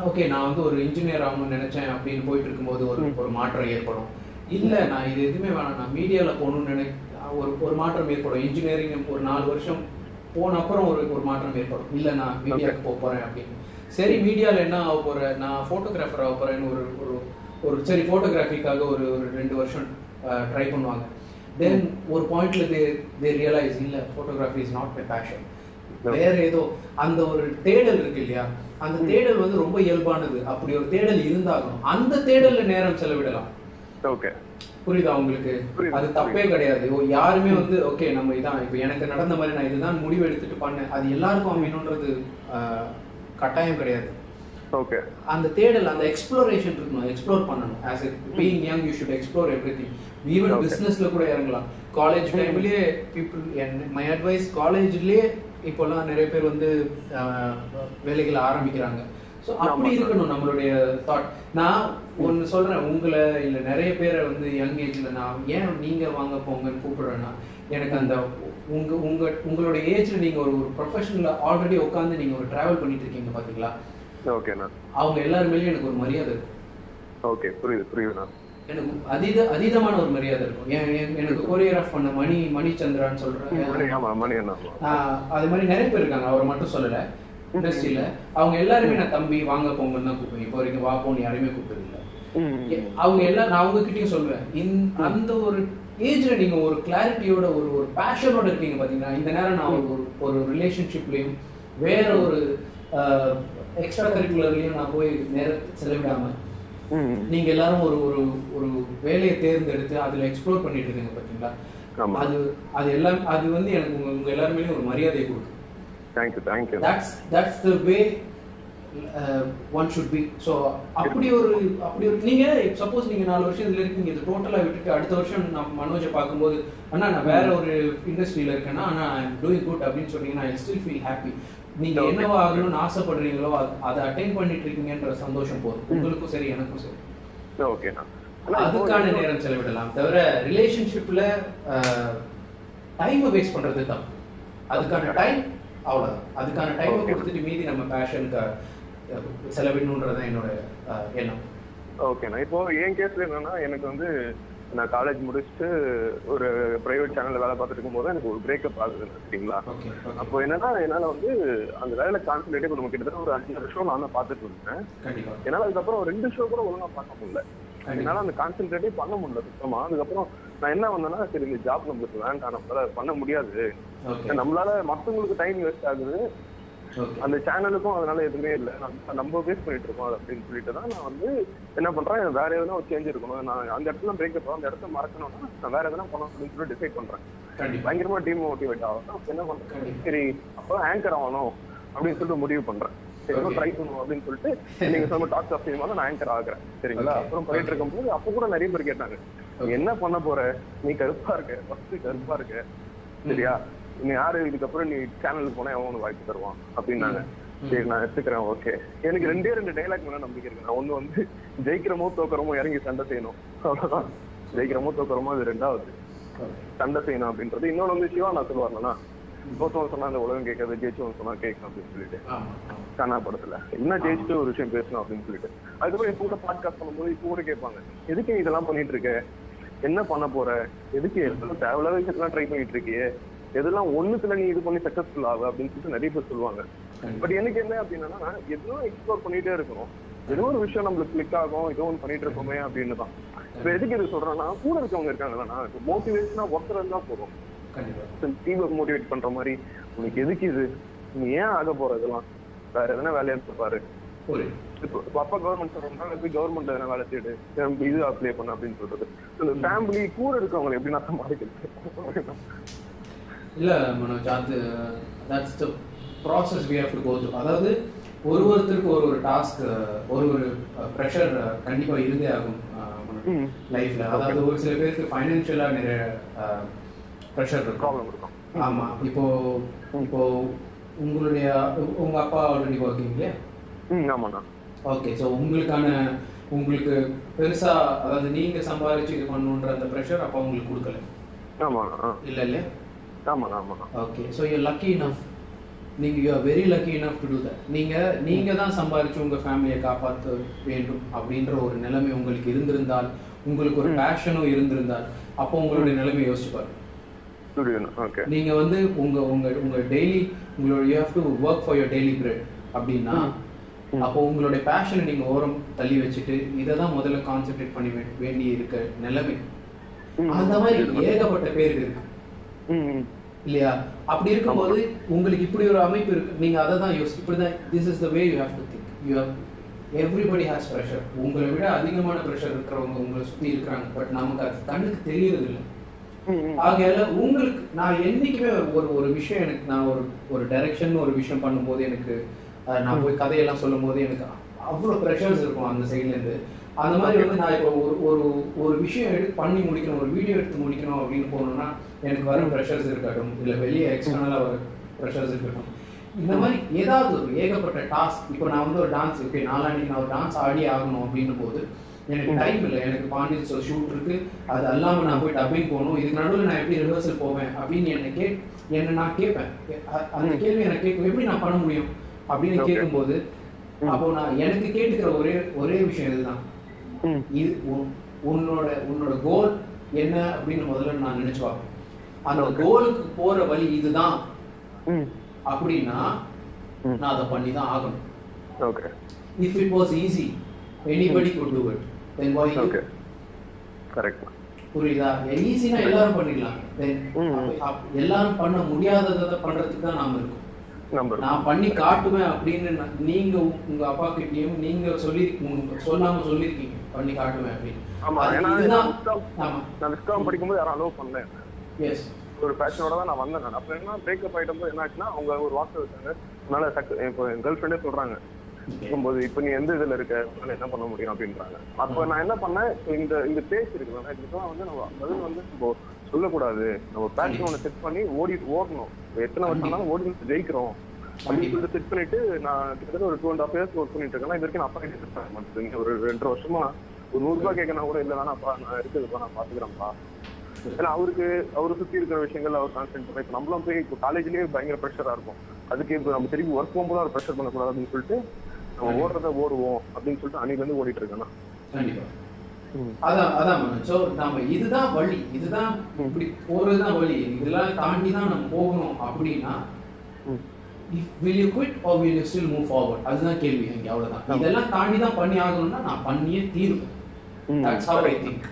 ஓகே நான் வந்து ஒரு இன்ஜினியர் ஆகணும்னு நினைச்சேன் அப்படின்னு போயிட்டு இருக்கும்போது ஒரு மாற்றம் ஏற்படும். இல்லை நான் இது எதுவுமே வேணாம், நான் மீடியாவில் போகணும்னு ஒரு மாற்றம் ஏற்படும். இன்ஜினியரிங் ஒரு 4 வருஷம் போன அப்புறம் ஒரு மாற்றம் ஏற்படும். இல்லை நான் மீடியாவுக்கு போகிறேன் அப்படின்னு. சரி மீடியாவில் என்ன ஆக போகிறேன், நான் ஃபோட்டோகிராஃபர் ஆக போகிறேன்னு ஒரு சரி ஃபோட்டோகிராஃபிக்காக ஒரு 2 வருஷம் ட்ரை பண்ணுவாங்க. தென் ஒரு பாயிண்ட்ல தே ரியலைஸ் இல்லை, photography is not my passion, வேற ஏதோ அந்த ஒரு தேடல் இருக்கு இல்லையா. அந்த தேடல் வந்து ரொம்ப இயல்பானது. அப்படி ஒரு தேடல் இருந்தாலும் அந்த தேடல்ல நேரம் செலவிடலாம். ஓகே, புரியுதா உங்களுக்கு? அது தப்பே கிடையாது. யாருமே வந்து ஓகே நம்ம இதான் இப்போ எனக்கு நடந்த மாதிரி நான் இதுதான் முடிவு எடுத்துட்டு பண்ணேன், அது எல்லாருக்கும் அமையணுன்றது கட்டாயம் கிடையாது. ஓகே, அந்த தேடல், அந்த எக்ஸ்ப்ளோரேஷன் இருக்கணும், எக்ஸ்ப்ளோர் பண்ணணும். As a being young you should explore everything. Even பிசினஸ்ல கூட இறங்கலாம். காலேஜ் டைம்லயே பீப்புள், மை அட்வைஸ், காலேஜ்லயே இப்போல்லாம் நிறைய பேர் வந்து வேலைகளை ஆரம்பிக்கிறாங்க. ஸோ அப்படி இருக்கணும் நம்மளுடைய தாட். நான் ஒன்று சொல்றேன், உங்களை இல்லை நிறைய பேரை வந்து யங் ஏஜ்ல நான் ஏன் நீங்க வாங்க போங்கன்னு கூப்பிடுறேன்னா, எனக்கு அந்த உங்களுடைய ஏஜ்ல நீங்க ஒரு ப்ரொஃபஷனல்ல ஆல்ரெடி உட்காந்து நீங்க ஒரு டிராவல் பண்ணிட்டு இருக்கீங்க பாத்தீங்களா. ஓகேண்ணா, அவங்க எல்லாருமே எனக்கு ஒரு மரியாதை இருக்கு. ஓகே, புரியுதுண்ணா. எனக்கு அதீதமான ஒரு மரியாதை இருக்கும். எனக்கு கோரியோகிராஃப் பண்ண மணிச்சந்திரான்னு சொல்றேன், அது மாதிரி நிறைய பேர் இருக்காங்க, அவரை மட்டும் சொல்லலை இண்டஸ்ட்ரியில. அவங்க எல்லாருமே நான் தம்பி வாங்க போங்கன்னு தான் கூப்பிடுவேன். இப்போ வரைக்கும் வா போன்னு யாரையுமே கூப்பிட்டதில்லை. அவங்க எல்லாம் நான் அவங்ககிட்டயும் சொல்லுவேன், அந்த ஒரு ஏஜ்ல நீங்க ஒரு கிளாரிட்டியோட ஒரு பேஷனோட இருக்கீங்க பாத்தீங்கன்னா, இந்த நேரம் நான் ஒரு ரிலேஷன்ஷிப்லயும் வேற ஒரு எக்ஸ்ட்ரா கரிக்குலர்லயும் நான் போய் நேரம் செலவிடாம நீங்க எல்லாரும் ஒரு வேலையை தேர்ந்தெடுத்து அதுல எக்ஸ்ப்ளோர் பண்ணிட்டு இருக்கீங்க பாத்தீங்களா, அது எல்லாம் அது வந்து எனக்கு உங்க எல்லாருமே ஒரு மரியாதையை கொடுக்கும். That's the way one should be. So அப்படி ஒரு நீங்க சப்போஸ் நீங்க 4 வருஷம் இதுல இருக்கீங்க, இது டோட்டலா விட்டுட்டு அடுத்த வருஷம் நான் மனோஜை பார்க்கும்போது அண்ணா நான் வேற ஒரு இண்டஸ்ட்ரியில இருக்கேன்னா ஆனா ஐ எம் டூயிங் குட் அப்படின்னு சொன்னீங்கன்னா ஐ ஸ்டில் ஃபீல் ஹாப்பி. நீங்க என்னவா ஆகணும்னு ஆசைப்படுறீங்களோ அதை அட்டைன் பண்ணிட்டு இருக்கீங்கன்ற சந்தோஷம் போதும், உங்களுக்கும் சரி எனக்கும் சரி. அதுக்கான நேரம் செலவிடலாம் தவிர ரிலேஷன்ஷிப்ல டைமை வேஸ்ட் பண்றது தான். அதுக்கான டைம் அவ்வளோதான், அதுக்கான டைமை கொடுத்துட்டு மீதி நம்ம பேஷனுக்கு செலவிடணுன்றதான் என்னோட எண்ணம். ஓகேண்ணா, இப்போ என் கேஸ்ல என்னன்னா, எனக்கு வந்து நான் காலேஜ் முடிச்சுட்டு ஒரு பிரைவேட் சேனல்ல வேலை பார்த்துட்டு இருக்கும்போது எனக்கு ஒரு பிரேக்கப் ஆகுது சரிங்களா. அப்போ என்னன்னா என்னால வந்து அந்த வேலையில கான்சன்ட்ரேட்டே கொடுக்க கிட்டத்தட்ட ஒரு 5 ஷோ நான் தான் பார்த்துட்டு இருந்தேன். என்னால அதுக்கப்புறம் 2 ஷோ கூட ஒழுங்கா பார்க்க முடியல, என்னால அந்த கான்சென்ட்ரேட்டே பண்ண முடியல சுத்தமா. அதுக்கப்புறம் நான் என்ன வந்தேன்னா, சரி இந்த ஜாப் நம்மளுக்கு வேண்டாம், நம்மளால பண்ண முடியாது, நம்மளால மற்றவங்களுக்கு டைம் வேஸ்ட் ஆகுது, அந்த சேனலுக்கும் அதனால எதுவுமே இல்லை, நம்ம வேஸ்ட் பண்ணிட்டு இருக்கோம் அப்படின்னு சொல்லிட்டு தான் நான் வந்து என்ன பண்றேன், வேற எதுனா ஒரு சேஞ்ச் இருக்கணும், நான் அந்த இடத்துல பிரேக்கப் அந்த இடத்த மறக்கணும்னா நான் வேற எதனா பண்ணணும் அப்படின்னு சொல்லி டிசைட் பண்றேன். பயங்கரமா டிமோட்டிவேட் ஆகும். அப்போ என்ன பண்றேன், சரி அப்போ ஆங்கர் ஆகணும் அப்படின்னு சொல்லிட்டு முடிவு பண்றேன். ட்ரை பண்ணுவோம் அப்படின்னு சொல்லிட்டு நீங்க சொன்ன டாக்ஸ் ஆஃப் சினிமால நான் ஆங்கர் ஆகுறேன் சரிங்களா. அப்புறம் போயிட்டு இருக்கும்போது அப்போ கூட நிறைய பேர் கேட்டாங்க, நீ என்ன பண்ண போற, நீ கருப்பா இருக்க, ஃபர்ஸ்ட் கருப்பா இருக்க சரியா, நீ யாரு இதுக்கப்புறம் நீ சேனலுக்கு போனா எவன் வாய்ப்பு தருவான் அப்படின்னாங்க. சரி நான் எடுத்துக்கிறேன் ஓகே. எனக்கு 2 டைலாக் மேல நம்பிக்கை இருக்கு. நான் ஒண்ணு வந்து ஜெயிக்கிறமோ தோக்கிறமோ இறங்கி சண்டை செய்யணும், அவ்வளவுதான். ஜெயிக்கிறமோ தோக்கிறமோ அது 2வது, சண்டை செய்யணும் அப்படின்றது. இன்னொன்னு வந்து சிவா நான் சொல்லுவாருன்னா, தோத்தவன் சொன்னா அந்த உலகம் கேட்காது, ஜெயிச்சவன் சொன்னா கேட்கணும் அப்படின்னு சொல்லிட்டு கண்ணா படத்துல என்ன ஜெயிச்சுட்டு ஒரு விஷயம் பேசணும் அப்படின்னு சொல்லிட்டு. அதுக்கப்புறம் இப்போ கூட பாட்காஸ்ட் பண்ணும்போது இப்போ கூட கேட்பாங்க, எதுக்கு நீ இதெல்லாம் பண்ணிட்டு இருக்க, என்ன பண்ண போற, எதுக்கு எல்லாம் தேவையில்லாத விஷயத்தெல்லாம் ட்ரை பண்ணிட்டு இருக்கியே, எதெல்லாம் ஒண்ணுத்துல நீ இது பண்ணி சக்சஸ்ஃபுல் ஆகும் அப்படின்னு சொல்லிட்டு நிறைய பேர் சொல்லுவாங்க. பட் எனக்கு என்ன அப்படின்னா, எதுவும் எக்ஸ்ப்ளோர் பண்ணிட்டே இருக்கணும், ஏதோ ஒரு விஷயம் நம்மளுக்கு கிளிக் ஆகும், ஏதோ ஒன்று பண்ணிட்டு இருக்கோமே அப்படின்னு தான். இப்போ எதுக்கு இது சொல்றேன்னா, கூட இருக்கவங்க இருக்காங்கன்னா மோட்டிவேஷனா ஒருத்தர் இருந்தா போதும், டீமை மோட்டிவேட் பண்ற மாதிரி, உனக்கு எதுக்கு இது, நீ ஏன் ஆக போற, இதெல்லாம் வேற எதனா வேலையா பாரு. இப்போ அப்பா கவர்மெண்ட் சொல்றாங்க, கவர்மெண்ட் எதனா வேலை செய்யுது, இது அப்ளை பண்ண அப்படின்னு சொல்றது. ஃபேமிலி கூட இருக்கவங்க எப்படி நான் சமாளிக்கிறது இல்ல Manoj, that's the process we have to go through. அதாவது ஒருத்தருக்கு ஒரு டாஸ்க், ஒரு ப்ரெஷர் கண்டிப்பா இருந்தே ஆகும் லைஃப்ல. அதாவது ஒரு சில பேருக்கு ஃபைனான்சியலா நிறைய ப்ரெஷர் இருக்கும். ஆமா, இப்போ உங்க அப்பா ஆல்ரெடி ஒர்க்கிங் இல்லையா? ஆமாண்ணா. ஓகே, ஸோ உங்களுக்கு பெருசா, அதாவது நீங்க சம்பாதிச்சு இது பண்ணணுன்ற அந்த ப்ரெஷர் அப்பா உங்களுக்கு கொடுக்கல? ஆமாண்ணா. இல்ல இல்லையா? ஆமாண்ணா. Okay, so you lucky enough, நீங்க you are very lucky enough to do that. நீங்க தான் சம்பாதிச்சு உங்க ஃபேமிலியை காப்பாற்ற வேண்டும் அப்படின்ற ஒரு நிலைமை உங்களுக்கு இருந்திருந்தால், உங்களுக்கு ஒரு பேஷனும் இருந்திருந்தால், அப்போ உங்களுடைய நிலைமை யோசிச்சு பாருங்க. நீங்க வந்து உங்க டெய்லி உங்களோட you have to work for your daily bread அப்படின்னா, அப்போ உங்களுடைய பேஷனை நீங்க ஓரம் தள்ளி வச்சுட்டு இதை தான் முதல்ல கான்சென்ட்ரேட் பண்ணி வேண்டி இருக்க நிலைமை. அந்த மாதிரி ஏகப்பட்ட பேருக்கு இருக்கு இல்லையா? அப்படி இருக்கும்போது உங்களுக்கு இப்படி ஒரு அமைப்பு இருக்கு, நீங்க அதை தான் இப்படிதான், this is the way you have to think. You have everybody has pressure. உங்களை விட அதிகமான ப்ரெஷர் இருக்கிறவங்க உங்களை சுற்றி இருக்கிறாங்க, பட் நமக்கு அது கண்ணுக்கு தெரியறது இல்லை. ஆகையால உங்களுக்கு நான் என்னைக்குமே ஒரு விஷயம், எனக்கு நான் ஒரு டைரக்ஷன் ஒரு விஷயம் பண்ணும்போது, எனக்கு நான் போய் கதையெல்லாம் சொல்லும் போது எனக்கு அவ்வளோ ப்ரெஷர்ஸ் இருக்கும் அந்த சைட்லேருந்து. அந்த மாதிரி வந்து நான் இப்போ ஒரு விஷயம் பண்ணி முடிக்கணும், ஒரு வீடியோ எடுத்து முடிக்கணும் அப்படின்னு போகணுன்னா எனக்கு வர ப்ரெஷர்ஸ் இருக்கட்டும், இல்லை வெளியே எக்ஸ்டர்னலாக வர ப்ரெஷர்ஸ் இருக்கட்டும், இந்த மாதிரி ஏதாவது ஒரு ஏகப்பட்ட டாஸ்க். இப்போ நான் வந்து ஒரு டான்ஸ் இருக்கு, நாளான்னைக்கு நான் ஒரு டான்ஸ் ஆடி ஆகணும் அப்படின்னும் போது எனக்கு டைம் இல்லை, எனக்கு பாண்டியன் ஷூட் இருக்கு, அது அல்லாமல் நான் போய் டப்பிங் போகணும், இதுக்கு நடுவில் நான் எப்படி ரிஹர்சல் போவேன் அப்படின்னு என்ன நான் கேட்பேன். அந்த கேள்வி எனக்கு கேட்கும், எப்படி நான் பண்ண முடியும் அப்படின்னு கேட்கும்போது, அப்போ நான் எனக்கு கேட்டுக்கிற ஒரே விஷயம் இதுதான், இது உன்னோட கோல் என்ன அப்படின்னு முதல்ல நான் நினைச்சு பார்ப்பேன். அந்த கோலுக்கு போற வழி இதுதான் அப்படின்னா நான் அதை பண்ணி தான் ஆகணும். Okay. If it was easy, anybody could do it. Then why? Okay. Correct. புரியுதா? ஈஸினா எல்லாரும் பண்ணிடலாம். எல்லாரும் பண்ண முடியாததை பண்றதுக்கு தான் நாம இருக்கோம். நான் பண்ணி காட்டுவேன் அப்படின்னு நீங்க உங்க அப்பா கிட்டயும் நீங்க சொல்லாம சொல்லிருக்கீங்க பண்ணி காட்டுவேன் அப்படின்னு. நான் விஸ்காம் படிக்கும்போது யாரும் அலோவ் பண்ணல. எஸ். ஒரு பேஷனோட தான் நான் வந்தேன். அப்ப என்ன பிரேக்கப் ஆயிட்டப்போ என்ன ஆச்சுன்னா அவங்க ஒரு வாக்கு வச்சாங்க. அதனால இப்போ என் கேர்ள் ஃப்ரெண்டே சொல்றாங்க இருக்கும்போது இப்ப நீ எந்த இதுல இருக்க என்ன பண்ண முடியும் அப்படின்றாங்க. அப்ப நான் என்ன பண்ணேன், இந்த பேச்சு இருக்குல்ல இதுக்கெல்லாம் வந்து நம்ம பதில் வந்து இப்போ சொல்லக்கூடாது. நம்ம பேஷன் ஒன்று செட் பண்ணி ஓடணும். எத்தனை வருஷம்னாலும் ஓடி ஜெயிக்கிறோம் அப்படின்னு சொல்லிட்டு செட் பண்ணிட்டு நான் கிட்டத்தட்ட ஒரு 2.5 years ஒர்க் பண்ணிட்டு இருக்கேன். இது வரைக்கும் நான் அப்பா கிட்ட இருக்கேன். ஒரு 2.5 வருஷமா ஒரு 100 ரூபாய் கேட்கணும் கூட இல்லை வேணாப்பா நான் இருக்குதுப்பா நான் பாத்துக்கிறேன்ப்பா. ஏன்னா அவரு சுத்தி இருக்கிற விஷயங்கள் அவர் கான்சென்ட் பண்ண. இப்ப நம்மளும் போய் இப்போ காலேஜ்லயே பயங்கர ப்ரெஷரா இருக்கும். அதுக்கு இப்போ நம்ம திருப்பி ஒர்க் போகும்போது அவர் ப்ரெஷர் பண்ணக்கூடாது அப்படின்னு சொல்லிட்டு நம்ம ஓடுறத ஓடுவோம் அப்படின்னு சொல்லிட்டு அன்னைக்கு வந்து ஓடிட்டு இருக்கேன். கண்டிப்பா. அதான் சோ நாம இதுதான் வழி, இதுதான் இப்படி போறதுதான் வழி, இதெல்லாம் தாண்டி தான் நம்ம போகணும் அப்படின்னா will you quit or will you still move forward? அதுதான் கேள்வி இங்க. அவ்வளவுதான். இதெல்லாம் தாண்டி தான் பண்ணி ஆகணும்னா நான் பண்ணியே தீருவேன். That's how I think.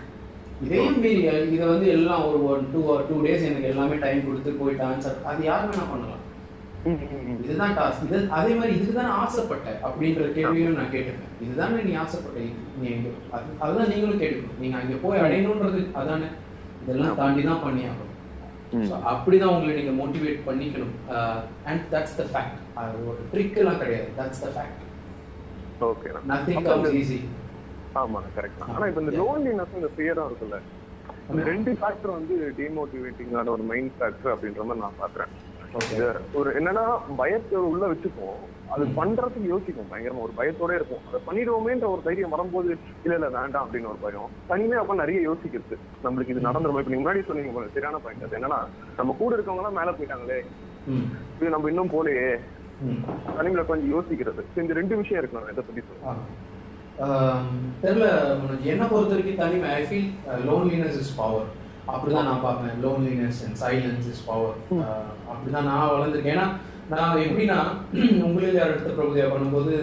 இதே மீறி இதை வந்து எல்லாம் ஒரு 2 days எனக்கு எல்லாமே டைம் கொடுத்து போயிட்டு ஆன்சர் அது யாருமே நான் பண்ணலாம். இதுதான் டாஸ்க். இது அதே மாதிரி இதுதான் ஆசைப்பட்ட அப்படின்ற கேள்வியும் நான் கேட்டுப்பேன். இதுதானே நீ ஆசைப்பட்ட, நீ எங்க அதுதான் நீங்களும் கேட்டுக்கணும். நீங்க அங்க போய் அடையணும்ன்றது அதானே. இதெல்லாம் தாண்டி தான் பண்ணி ஆகணும். அப்படிதான் உங்களை நீங்க மோட்டிவேட் பண்ணிக்கணும். And that's the fact. அது ஒரு ட்ரிக் எல்லாம் கிடையாது. That's the fact. Okay. Nothing comes easy. ஆமா கரெக்ட். ஆனா இப்ப இந்த லோன்லினஸ் இந்த ஃபியரா இருக்குல்ல, அந்த ரெண்டு ஃபேக்டர் வந்து டிமோட்டிவேட்டிங்கான ஒரு மெயின் ஃபேக்டர் அப்படின்ற மாதிரி நான் பாக்குறேன். ஒரு என்னன்னா பயத்தை உள்ள வச்சுப்போம், அது பண்றதுக்கு யோசிக்கும், பயங்கரமா ஒரு பயத்தோட இருக்கும். அதை பண்ணிடுவோமேன்ற ஒரு தைரியம் வரும்போது இல்ல வேண்டாம் அப்படின்னு ஒரு பயம். தனிமே அப்ப நிறைய யோசிக்கிறது நம்மளுக்கு இது நடந்துரும். இப்ப நீங்க முன்னாடி சொன்னீங்க சரியான பாயிண்ட். அது என்னன்னா நம்ம கூட இருக்கவங்க எல்லாம் மேல போயிட்டாங்களே, இது நம்ம இன்னும் போலையே, தனிமையில கொஞ்சம் யோசிக்கிறது. இந்த ரெண்டு விஷயம் இருக்கு. நான் இதை பத்தி சொல்றேன். தெரியல என்ன பொறுத்த வரைக்கும் தனிமை. I feel loneliness is power. அப்படிதான் நான் பார்ப்பேன். Loneliness and silence is power. அப்படிதான் நான் வளர்ந்துருக்கேன். ஏன்னா நான் எப்படின்னா உங்களுக்கு அடுத்த பிரபுதியா பண்ணும்போது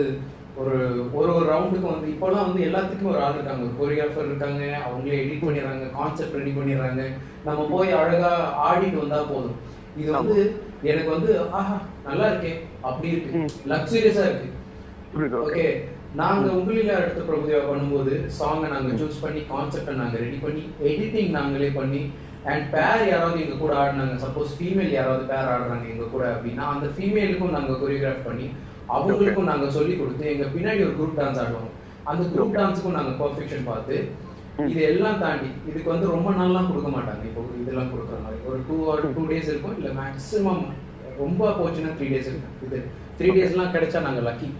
ஒரு ரவுண்டுக்கும் வந்து இப்போலாம் வந்து எல்லாத்துக்கும் ஒரு ஆள் இருக்காங்க, ஒரு கொரியோகிராஃபர் இருக்காங்க, அவங்களே எடிட் பண்ணிடுறாங்க, கான்செப்ட் ரெடி பண்ணிடுறாங்க. நம்ம போய் அழகா ஆடிட்டு வந்தா போதும். இது வந்து எனக்கு வந்து ஆஹா நல்லா இருக்கே அப்படி இருக்கு, லக்ஸரியஸா இருக்கு. ஓகே. நாங்க உங்களில அடுத்த பிரபுதியா பண்ணும்போது சாங்கை நாங்க சூஸ் பண்ணி கான்செப்டை நாங்க ரெடி பண்ணி எடிட்டிங் நாங்களே பண்ணி அண்ட் பேர் யாராவது எங்க கூட ஆடினாங்க, சப்போஸ் ஃபீமேல் யாராவது பேர் ஆடுறாங்க எங்க கூட அப்படின்னா அந்த ஃபீமேலுக்கும் நாங்க கொரியோகிராஃப் பண்ணி அவங்களுக்கும் நாங்க சொல்லி கொடுத்து எங்க பின்னாடி ஒரு குரூப் டான்ஸ் ஆடுவாங்க. அந்த குரூப் டான்ஸுக்கும் நாங்க பர்ஃபெக்ஷன் பார்த்து இது எல்லாம் தாண்டி இதுக்கு வந்து ரொம்ப நாள்லாம் கொடுக்க மாட்டாங்க. இப்போ இதெல்லாம் கொடுக்குற மாதிரி ஒரு 2 days இருக்கும், இல்லை மேக்ஸிமம் ரொம்ப போச்சுன்னா 3 days இருக்கும். இது 3 daysலாம் கிடைச்சா நாங்க லக்கி.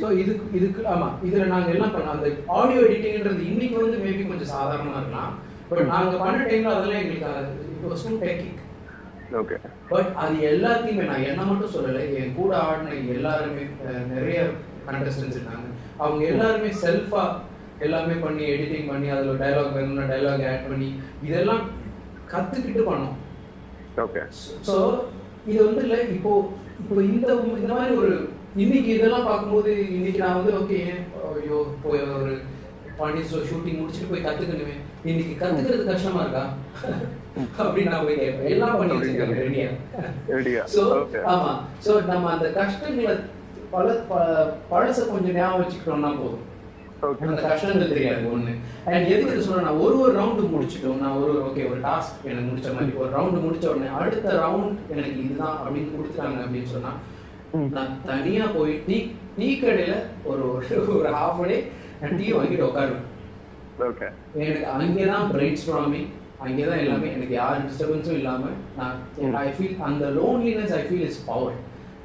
ஸோ இதுக்கு ஆமா இதுல நாங்க எல்லாம் பண்ணோம். அந்த ஆடியோ எடிட்டிங்ன்றது இன்னைக்கு வந்து மேபி கொஞ்சம் சாதாரணமா இருக்கலாம். பட் நாங்க பண்ண டைம்ல அதெல்லாம் எங்களுக்கு டெக்னிக். ஓகே. பட் அது எல்லாத்தையுமே நான் என்ன மட்டும் சொல்லலை, என் கூட ஆடின எல்லாருமே நிறைய கண்டஸ்டன்ஸ் இருக்காங்க. அவங்க எல்லாருமே செல்ஃபா எல்லாமே பண்ணி எடிட்டிங் பண்ணி அதில் டைலாக் வேணும்னா டைலாக் ஆட் பண்ணி இதெல்லாம் கத்துக்கிட்டு பண்ணோம். ஓகே. ஸோ இது வந்து இல்லை இப்போ இந்த மாதிரி ஒரு இன்னைக்கு இதெல்லாம் பார்க்கும்போது இன்னைக்கு நான் வந்து ஓகே ஐயோ போய் ஒரு ஷூட்டிங் முடிச்சுட்டு போய் கத்துக்கணுமே, இன்னைக்கு கத்துக்கிறது கஷ்டமா இருக்கா அப்படின்னு நான் போய் கேட்பேன். எல்லாம் பண்ணி வச்சிருக்காங்க ரெடியா. ஸோ ஆமா. ஸோ நம்ம அந்த கஷ்டங்களை பழச கொஞ்சம் ஞாபகம் வச்சுக்கிட்டோம்னா போதும், அந்த கஷ்டங்கள் தெரியாது ஒண்ணு. அண்ட் எதுக்கு சொல்றேன், நான் ஒரு ரவுண்டு முடிச்சிட்டோம், நான் ஒரு டாஸ்க் எனக்கு முடிச்ச மாதிரி ஒரு ரவுண்டு முடிச்ச உடனே அடுத்த ரவுண்ட் எனக்கு இதுதான் அப்படின்னு கொடுத்துட்டாங்க அப்படின்னு சொன்னா நான் தனியா போய் டீ கடையில ஒரு half a day டீ வாங்கிட்டு உட்காருவேன். எனக்கு அங்கேதான் பிரெயின் ஸ்டார்மிங், அங்கேதான் எல்லாமே. எனக்கு யார் டிஸ்டர்பன்ஸும் இல்லாம நான் ஐ ஃபீல் அந்த loneliness I feel is power.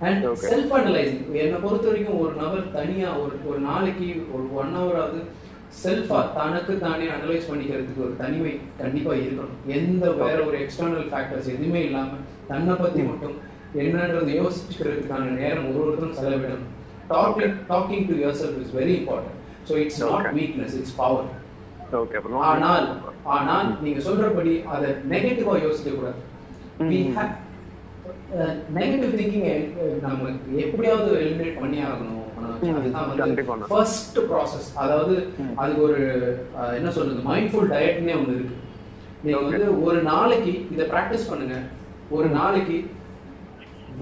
And self analysing என்னை பொறுத்த வரைக்கும் ஒரு நபர் தனியா ஒரு நாளைக்கு ஒரு 1 hour ஆகுது செல்ஃபா தனக்கு தானே அனலைஸ் பண்ணிக்கிறதுக்கு ஒரு தனிமை கண்டிப்பா இருக்கணும். எந்த வேற ஒரு எக்ஸ்டர்னல் ஃபேக்டர்ஸ் எதுவுமே இல்லாம தன்னை பத்தி மட்டும் என்னன்றது யோசிச்சுக்கிறதுக்கான நேரம் ஒருத்தரும் செலவிடணும். Talking to yourself is very important. So it's not weakness, it's power. Okay. ஆனால் நீங்க சொல்றபடி அதை நெகட்டிவா யோசிக்க கூடாது. நெகட்டிவ் திங்கிங் நம்ம எப்படியாவது எலிமினேட் பண்ணி ஆகணும். அதுதான் வந்து ஃபர்ஸ்ட் ப்ராசஸ். அதாவது அதுக்கு ஒரு என்ன சொல்றது, மைண்ட்ஃபுல் டயட்னே ஒன்று இருக்கு. நீங்க வந்து ஒரு நாளைக்கு இதை ப்ராக்டிஸ் பண்ணுங்க. ஒரு நாளைக்கு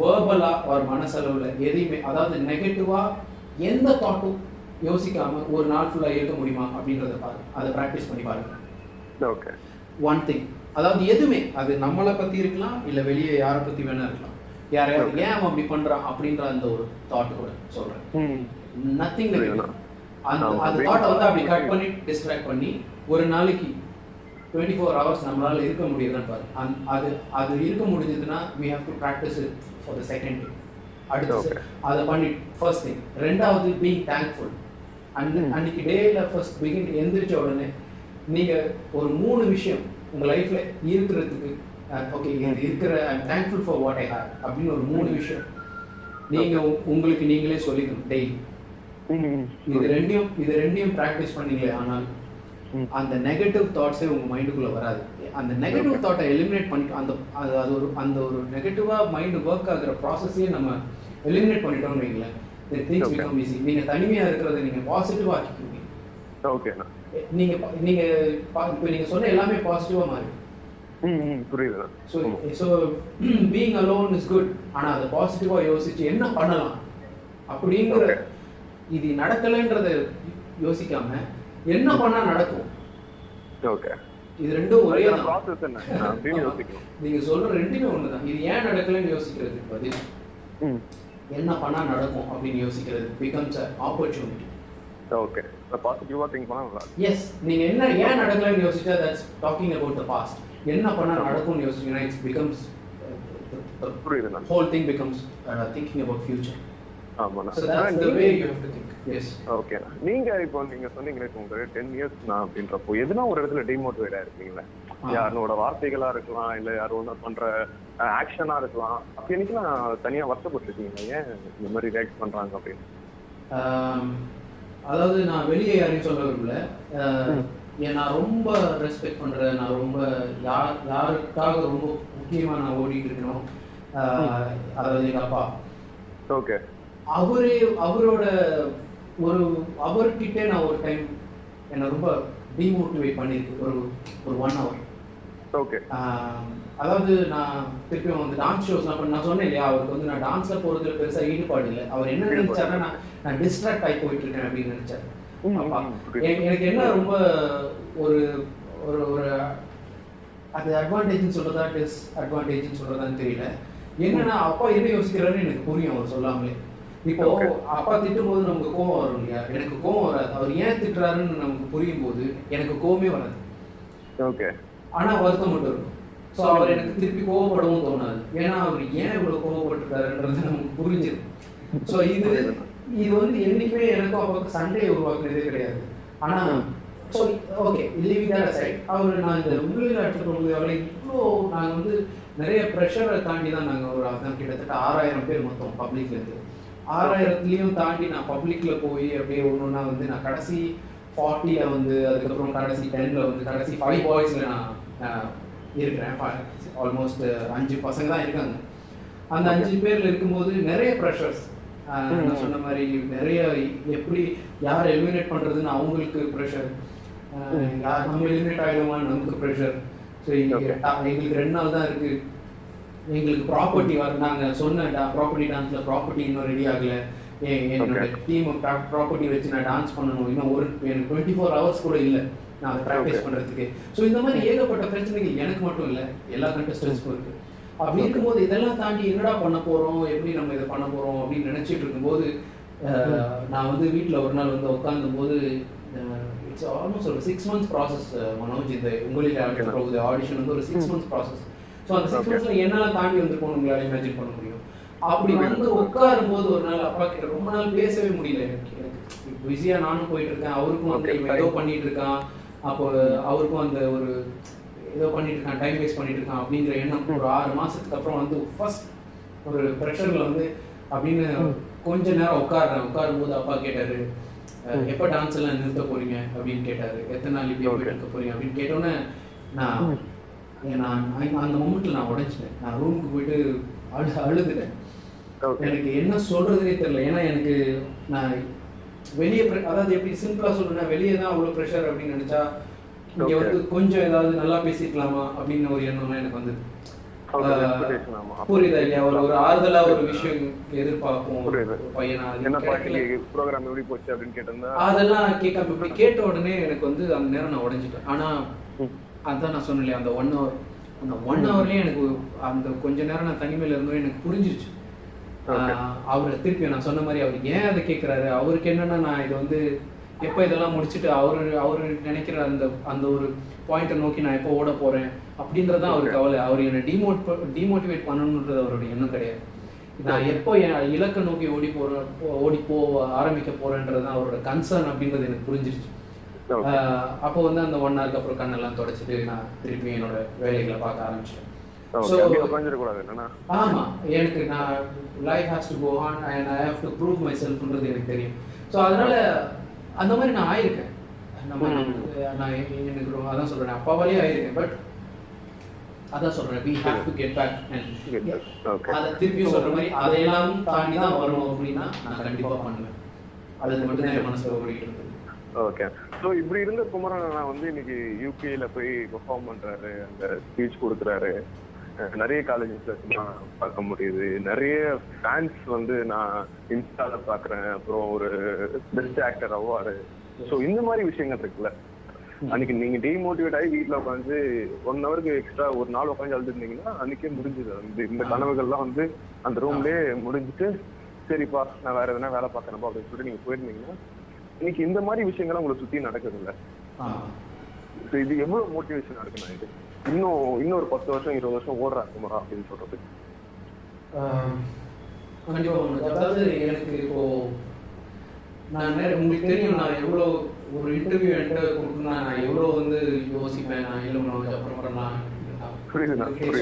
வேர்பலா ஒரு மனசளவுல எதையுமே, அதாவது நெகட்டிவா எந்த தாட்டும் யோசிக்காம ஒரு நாள் ஃபுல்லா இருக்க முடியுமா அப்படின்றத பாருங்க. அதை ப்ராக்டிஸ் பண்ணி பாருங்க. ஓகே. ஒன் திங், அதாவது எதுவுமே, அது நம்மளை பத்தி இருக்கலாம், இல்ல வெளியே யாரை பத்தி வேணா இருக்கலாம். யாரையாவது ஏன் அவன் அப்படி பண்றான் அப்படின்ற அந்த ஒரு தாட் கூட சொல்றேன். Nothing negative. அந்த தாட்டை வந்து அப்படி கட் பண்ணி டிஸ்ட்ராக்ட் பண்ணி ஒரு நாளைக்கு 24 hours நம்மளால இருக்க முடியுதுன்னு பாரு. அது இருக்க முடிஞ்சதுன்னா we have to practice it for the second day. அடுத்து அதை பண்ணி ஃபர்ஸ்ட் திங். ரெண்டாவது being thankful. அன்னைக்கு டேல ஃபர்ஸ்ட் பிகின் எந்திரிச்ச உடனே நீங்க ஒரு 3 விஷயம் உங்க லைஃப்ல இருக்கிறதுக்கு, ஓகே இது இருக்கிற I'm thankful for what I have அப்படின்னு ஒரு 3 விஷயம் நீங்க உங்களுக்கு நீங்களே சொல்லிக்கணும் டெய்லி. இது ரெண்டையும் ப்ராக்டிஸ் பண்ணீங்களே ஆனால் அந்த நெகட்டிவ் தாட்ஸே உங்க மைண்டுக்குள்ள வராது. அந்த நெகட்டிவ் தாட்டை எலிமினேட் பண்ணி அந்த ஒரு நெகட்டிவா மைண்ட் ஒர்க் ஆகுற ப்ராசஸையே நம்ம எலிமினேட் பண்ணிட்டோம்னு வைங்களேன், திங்ஸ் பிகம் ஈஸி. நீங்க தனிமையா இருக்கிறத நீங்க பாசிட்டிவா ஆக்கிக்குவீங்க. ஓகே. நீங்க இப்போ நீங்க சொன்ன எல்லாமே பாசிட்டிவா மாறி புரியுது. So being alone is good. ஆனா அதை பாசிட்டிவா யோசிச்சு என்ன பண்ணலாம் அப்படிங்கிற, இது நடக்கலைன்றத யோசிக்காம என்ன பண்ணா நடக்கும். ஓகே. இது ரெண்டும் ஒரே தான். ப்ராசஸ் என்ன அப்படின்னு யோசிக்கணும். நீங்க சொல்ற ரெண்டுமே ஒண்ணுதான். இது ஏன் நடக்கலன்னு யோசிக்கிறதுக்கு பதில் என்ன பண்ணா நடக்கும் அப்படின்னு யோசிக்கிறது becomes an opportunity. ஓகே. பாசிட்டிவா திங்க் பண்ணா எஸ். நீங்க ஏன் நடக்கலன்னு யோசிச்சா that's talking about the past. என்ன பண்ணா நடக்கும்னு யோசிச்சீங்கன்னா it becomes புரியுது. whole thing becomes thinking about future. ஆமாண்ணா. So that's the way you have to think. Yes. Okay. நீங்க இப்போ நீங்க சொன்னீங்களே உங்களுக்கு 10 years நான் அப்படின்றப்போ எதுனா ஒரு இடத்துல டிமோட்டிவேட் ஆயிருக்கீங்களா? யாரோட வார்த்தைகளா இருக்கலாம், இல்ல யாரோ ஒன்று பண்ற ஆக்ஷனா இருக்கலாம். அப்படி எனக்கு நான் தனியா வருத்தப்பட்டிருக்கீங்க ஏன் இந்த மாதிரி ரியாக்ட் பண்றாங்க அப்படின்னு? அதாவது நான் வெளியே யாரையும் சொல்ல விரும்பல. நான் ரொம்ப ரெஸ்பெக்ட் பண்றேன். நான் ரொம்ப யாருக்காக ரொம்ப முக்கியமா நான் ஓடிட்டு இருக்கணும். அதாவது எங்க அப்பா. ஓகே. அவரோட அவர்கிட்ட நான் ஒரு டைம் என்னை ரொம்ப டிமோட்டிவேட் பண்ணியிருக்கு ஒரு 1 hour. ஓகே. அதாவது நான் திருப்பியும் வந்து டான்ஸ் ஷோஸ்லாம் நான் சொன்னேன் இல்லையா, அவருக்கு வந்து நான் டான்ஸ்ல போறதுல பெருசா ஈடுபாடு இல்லை. அவர் என்ன நினைச்சாருன்னா நான் டிஸ்ட்ராக்ட் ஆகி போயிட்டு இருக்கேன் அப்படின்னு நினைச்சாரு. எனக்கு என்ன ரொம்ப ஒரு ஒரு அது அட்வான்டேஜ்னு சொல்றதா டிஸ்அட்வான்டேஜ்னு சொல்றதான்னு தெரியல. என்னன்னா அப்பா என்ன யோசிக்கிறாருன்னு எனக்கு புரியும் அவர் சொல்லாமலே. இப்போ அப்பா திட்டும் போது நமக்கு கோவம் வரும் இல்லையா, எனக்கு கோவம் வராது. அவர் ஏன் திட்டுறாருன்னு நமக்கு புரியும் போது எனக்கு கோவமே வராது. ஓகே. ஆனா வருத்தம் மட்டும் இருக்கும். ஸோ அவர் எனக்கு திருப்பி கோவப்படவும் தோணாது. ஏன்னா அவர் ஏன் இவ்வளவு கோவப்பட்டிருக்காருன்றது நமக்கு புரிஞ்சிடும். ஸோ இது வந்து என்னைக்குமே எனக்கும் அப்பாவுக்கு சண்டே உருவாக்குனதே கிடையாது. ஆனா so okay leaving that aside, அவர் நான் இந்த உள்ளில் எடுத்துட்டு போகும்போது அவளை இவ்வளோ நாங்கள் வந்து நிறைய ப்ரெஷரை தாண்டி தான் நாங்கள் ஒரு அதான் கிட்டத்தட்ட 6000 பேர் மொத்தம் பப்ளிக்லேருந்து 6000த்துலேயும் தாண்டி நான் பப்ளிக்கில் போய் அப்படியே ஒன்றுன்னா வந்து நான் கடைசி 40ல் வந்து அதுக்கப்புறம் கடைசி 10ல் வந்து கடைசி 5 பாய்ஸில் நான் இருக்கிறேன். ஆல்மோஸ்ட் 5 பசங்க தான் இருக்காங்க. அந்த 5 பேரில் இருக்கும்போது நிறைய ப்ரெஷர்ஸ். நான் சொன்ன மாதிரி நிறைய எப்படி யார் எலிமினேட் பண்ணுறதுன்னு அவங்களுக்கு ப்ரெஷர், நம்ம எலிமினேட் ஆகிடுவான்னு நமக்கு ப்ரெஷர். ஸோ எங்களுக்கு 2 நாள் தான் இருக்குது. எங்களுக்கு ப்ராப்பர்ட்டி நாங்கள் சொன்ன ப்ராப்பர்ட்டி டான்ஸில் ப்ராப்பர்ட்டி இன்னும் ரெடி ஆகலை. என்னோட டீம் ப்ராப்பர்ட்டி வச்சு நான் டான்ஸ் பண்ணணும். இன்னும் எனக்கு 24 hours கூட இல்லை நான் அதை ப்ராக்டிஸ் பண்ணுறதுக்கு. ஸோ இந்த மாதிரி ஏகப்பட்ட பிரச்சனைகள் எனக்கு மட்டும் இல்லை, எல்லா கண்டஸ்டன்ஸ்க்கும் இருக்குது. அப்படி இருக்கும்போது இதெல்லாம் தாண்டி என்னடா பண்ண போகிறோம், எப்படி நம்ம இதை பண்ண போகிறோம் அப்படின்னு நினச்சிட்டு இருக்கும்போது நான் வந்து வீட்டில் ஒரு நாள் வந்து உட்காந்தும்போது இட்ஸ் ஆல்மோஸ்ட் ஒரு 6 months ப்ராசஸ் மனோஜ். இந்த உங்களில் ஆடிஷன் வந்து ஒரு 6 months ப்ராசஸ். ஸோ அந்த 6 monthsல என்னால் தாண்டி வந்துருக்கோம் உங்களால் இமேஜின் பண்ண முடியும். அப்படி வந்து உட்காரும் போது ஒரு நாள் அப்பா கிட்ட ரொம்ப நாள் பேசவே முடியல. எனக்கு பிஸியாக நானும் போயிட்டு இருக்கேன், அவருக்கும் வந்து ஏதோ பண்ணிட்டு இருக்கான், அப்போ அவருக்கும் அந்த ஒரு ஏதோ பண்ணிட்டு இருக்கான், டைம் வேஸ்ட் பண்ணிட்டு இருக்கான் அப்படிங்கிற எண்ணம் ஒரு 6 மாசத்துக்கு அப்புறம் வந்து ஃபர்ஸ்ட் ஒரு ப்ரெஷர்ல வந்து அப்படின்னு கொஞ்ச நேரம் உட்காரும்போது அப்பா கேட்டாரு, எப்போ டான்ஸ் எல்லாம் நிறுத்த போறீங்க அப்படின்னு கேட்டாரு. எத்தனை நாள் இப்படி போயிட்டு இருக்க போறீங்க அப்படின்னு கேட்டோன்னே நான் அந்த மொமெண்ட்ல நான் உடைச்சிட்டேன். நான் ரூமுக்கு போயிட்டு அழுதுட்டேன். எனக்கு என்ன சொல்றதுனே தெரியல. ஏன்னா எனக்கு நான் வெளியே அதாவது எப்படி சிம்பிளா சொல்றேன்னா, வெளியே தான் அவ்வளோ ப்ரெஷர் அப்படின்னு நினைச்சா இங்க வந்து கொஞ்சம் ஏதாவது நல்லா பேசிக்கலாமா அப்படின்னு ஒரு எண்ணம்லாம் எனக்கு வந்தது. புரியுதா இல்லையா? ஒரு ஆறுதலா ஒரு விஷயம் எதிர்பார்ப்போம் பையனா, அதெல்லாம் கேட்காம இப்படி கேட்ட உடனே எனக்கு வந்து அந்த நேரம் நான் உடைஞ்சிட்டேன். ஆனா அதான் நான் சொன்னேன், அந்த 1 hour, அந்த 1 hourலயே எனக்கு அந்த கொஞ்ச நேரம் நான் தனிமையில இருந்தோம் எனக்கு புரிஞ்சிருச்சு. அவரை திருப்பி நான் சொன்ன மாதிரி அவர் ஏன் அதை கேட்கிறாரு, அவருக்கு என்னன்னா நான் இது வந்து எப்போ இதெல்லாம் முடிச்சுட்டு அவரு நினைக்கிற அந்த ஒரு பாயிண்ட்டை நோக்கி நான் எப்போ ஓட போறேன் அப்படின்றதான் அவருக்கு கவலை. அவர் என்னை டிமோட்டிவேட் பண்ணணுன்றது அவருடைய எண்ணம் கிடையாது. நான் எப்போ என் இலக்கை நோக்கி ஓடி ஆரம்பிக்க போறேன்றதுதான் அவரோட கன்சர்ன் அப்படின்றது எனக்கு புரிஞ்சிருச்சு. அப்போ வந்து அந்த 1 hourக்கு அப்புறம் கண்ணெல்லாம் தொடச்சிட்டு நான் திருப்பி என்னோட வேலைகளை பார்க்க ஆரம்பிச்சிட்டேன். ஆமா, எனக்கு நான் life has to go on and I have to prove my செல்ஃப்ன்றது எனக்கு தெரியும். ஸோ அதனால அந்த மாதிரி நான் ஆயிருக்கேன். நான் எனக்கு அதான் சொல்றேன், அப்பாவாலே ஆயிருக்கேன். பட் அதான் சொல்றேன், we have to get back and அதை திருப்பி சொல்ற மாதிரி அதையெல்லாம் தாண்டி தான் வரணும் அப்படின்னா நான் கண்டிப்பா பண்ணுவேன். அது மட்டும் தான் என் மனசுல ஓடிட்டு இருந்தது. ஓகே. ஸோ இப்படி இருந்த குமரன் நான் வந்து இன்னைக்கு யூகேல போய் பெர்ஃபார்ம் பண்றாரு, அந்த ஸ்பீச் கொடுக்குறாரு, நிறைய காலேஜஸ்ல பார்க்க முடியுது, நிறைய ஃபேன்ஸ் வந்து நான் இன்ஸ்டால பாக்குறேன், அப்புறம் ஒரு பெஸ்ட் ஆக்டர் அவார்டு. ஸோ இந்த மாதிரி விஷயங்கள் இருக்குல்ல, அன்னைக்கு நீங்க டிமோட்டிவேட் ஆகி வீட்டுல உட்காந்து 1 hourக்கு எக்ஸ்ட்ரா ஒரு நாள் உட்காந்து அழுதுருந்தீங்கன்னா அன்னைக்கே முடிஞ்சுது. வந்து இந்த கனவுகள்லாம் வந்து அந்த ரூம்லயே முடிஞ்சுட்டு சரிப்பா நான் வேற எதனா வேலை பார்க்கறப்பா அப்படின்னு சொல்லிட்டு நீங்க போயிருந்தீங்கன்னா இன்னைக்கு இந்த மாதிரி விஷயங்கள்லாம் உங்களை சுத்தி நடக்குது இல்ல. இது எவ்வளவு மோட்டிவேஷன் இருக்குண்ணா இது? இன்னும் ஒரு 10 வருஷம் 20 வருஷம் ஓடுறா குமரா அப்படின்னு சொல்றது கண்டிப்பா. அதாவது எனக்கு இப்போ நான் உங்களுக்கு தெரியும், நான் எவ்வளோ ஒரு இன்டர்வியூ என்கிட்ட கொடுக்கணும்னா நான் எவ்வளோ வந்து யோசிப்பேன். நான் இல்லை மனோஜ் அப்புறம் பண்ணலாம்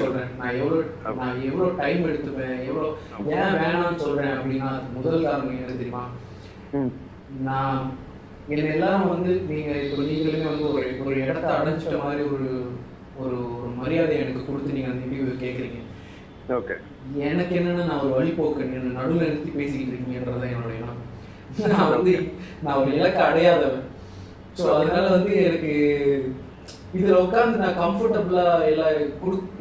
சொல்றேன், நான் எவ்வளோ டைம் எடுத்துப்பேன், எவ்வளோ ஏன் வேணாம்னு சொல்றேன் அப்படின்னா முதல் காரணம் என்ன தெரியுமா? நான் என்ன எல்லாரும் வந்து நீங்களுமே வந்து ஒரு இடத்த அடைஞ்சிட்ட மாதிரி ஒரு மரியாதை எனக்கு கொடுத்து நீங்க அந்த இன்டர்வியூ கேட்குறீங்க. எனக்கு என்னன்னா நான் ஒரு வழிபோக்கு என்ன நடுவில் நிறுத்தி பேசிக்கிட்டு இருக்கீங்கன்றதான் என்னோட எண்ணம். நான் ஒரு இலக்கை அடையாதவன். ஸோ அதனால வந்து எனக்கு இதுல உட்காந்து நான் கம்ஃபர்டபுளா எல்லாம்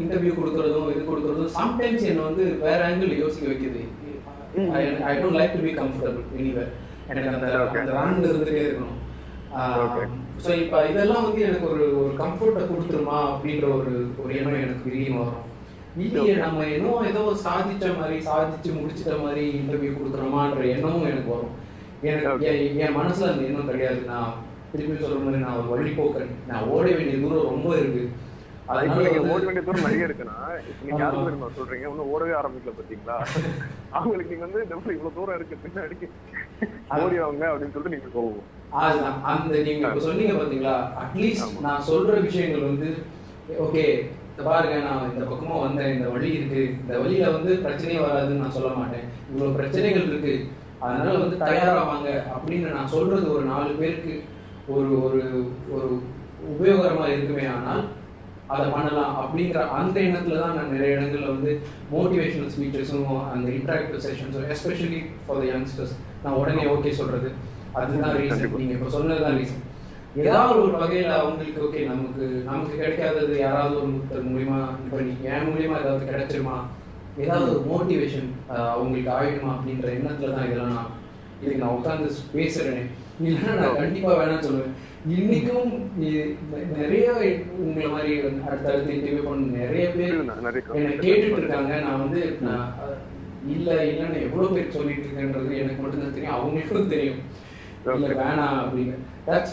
இன்டர்வியூ கொடுக்கறதும் இது கொடுக்கறதும் சம்டைம்ஸ் என்ன வந்து வேற ஆங்கிள் யோசிக்க வைக்குது. I don't like to be comfortable anywhere. எனக்கு அந்த ராண்டு இருந்துட்டே இருக்கணும். ஸோ இப்போ இதெல்லாம் வந்து எனக்கு ஒரு கம்ஃபர்ட்டை கொடுத்துருமா அப்படின்ற ஒரு எண்ணம் எனக்கு வெளியும் வரும். இல்லையே நம்ம ஏதோ சாதிச்சு முடிச்சிட்ட மாதிரி இன்டர்வியூ கொடுக்குறோமான்ற எண்ணமும் எனக்கு வரும். எனக்கு என் மனசுல அந்த எண்ணம் கிடையாது. நான் திருப்பி சொல்ற மாதிரி நான் ஒரு வழிபோக்கன். நான் ஓட வேண்டிய தூரம் ரொம்ப இருக்கு. ஓட வேண்டிய தூரம் நிறைய இருக்குன்னா நீங்க யாரும் சொல்றீங்க இன்னும் ஓடவே ஆரம்பிக்கல பாத்தீங்களா? அவங்களுக்கு நீங்க வந்து இவ்வளவு தூரம் இருக்கு பின்னாடி ஓடிவாங்க அப்படின்னு சொல்லிட்டு நீங்க போவோம். அதுதான் அந்த நீங்க இப்ப சொன்னீங்க பாத்தீங்களா, அட்லீஸ்ட் நான் சொல்ற விஷயங்கள் வந்து ஓகே பாருங்க, நான் இந்த பக்கமா வந்தேன், இந்த வழி இருக்கு, இந்த வழியில வந்து பிரச்சனையே வராதுன்னு நான் சொல்ல மாட்டேன். இவ்வளவு பிரச்சனைகள் இருக்கு, அதனால வந்து தயாராவாங்க அப்படின்னு நான் சொல்றது ஒரு 4 பேருக்கு ஒரு ஒரு உபயோகரமா இருக்குமே. ஆனால் அதை பண்ணலாம் அப்படிங்கிற அந்த எண்ணத்துல தான் நான் நிறைய இடங்கள்ல வந்து மோட்டிவேஷனல் ஸ்பீச்சஸும் அந்த இன்டராக்டிவ் செஷன்ஸும் எஸ்பெஷலி ஃபார் த யங்ஸ்டர்ஸ் நான் உடனே ஓகே சொல்றது. அதுதான் ரீசன். நீங்க இப்போ சொன்னதுதான் ரீசன். ஏதாவது ஒரு வகையில அவங்களுக்கு ஓகே நமக்கு கிடைக்காதது யாராவது ஒருத்தர் மூலியமா இப்போ என் மூலியமா ஏதாவது கிடைச்சிருமா, ஏதாவது ஒரு மோட்டிவேஷன் அவங்களுக்கு ஆயிடுமா அப்படின்ற எண்ணத்துல தான் இதெல்லாம் இதுக்கு நான் உட்காந்து பேசுறேனே. இல்லைன்னா நான் கண்டிப்பா வேணாம்னு சொல்லுவேன். இன்னைக்கும் நிறைய உங்களை மாதிரி அடுத்தடுத்து இன்டர்வியூ பண்ண நிறைய பேர் என்னை கேட்டுட்டு இருக்காங்க. நான் வந்து இல்லைன்னு எவ்வளவு பேர் சொல்லிட்டு இருக்கேன்றது எனக்கு மட்டும்தான் தெரியும், அவங்களுக்கும் தெரியும் இல்ல வேணாம் அப்படின்னு. That's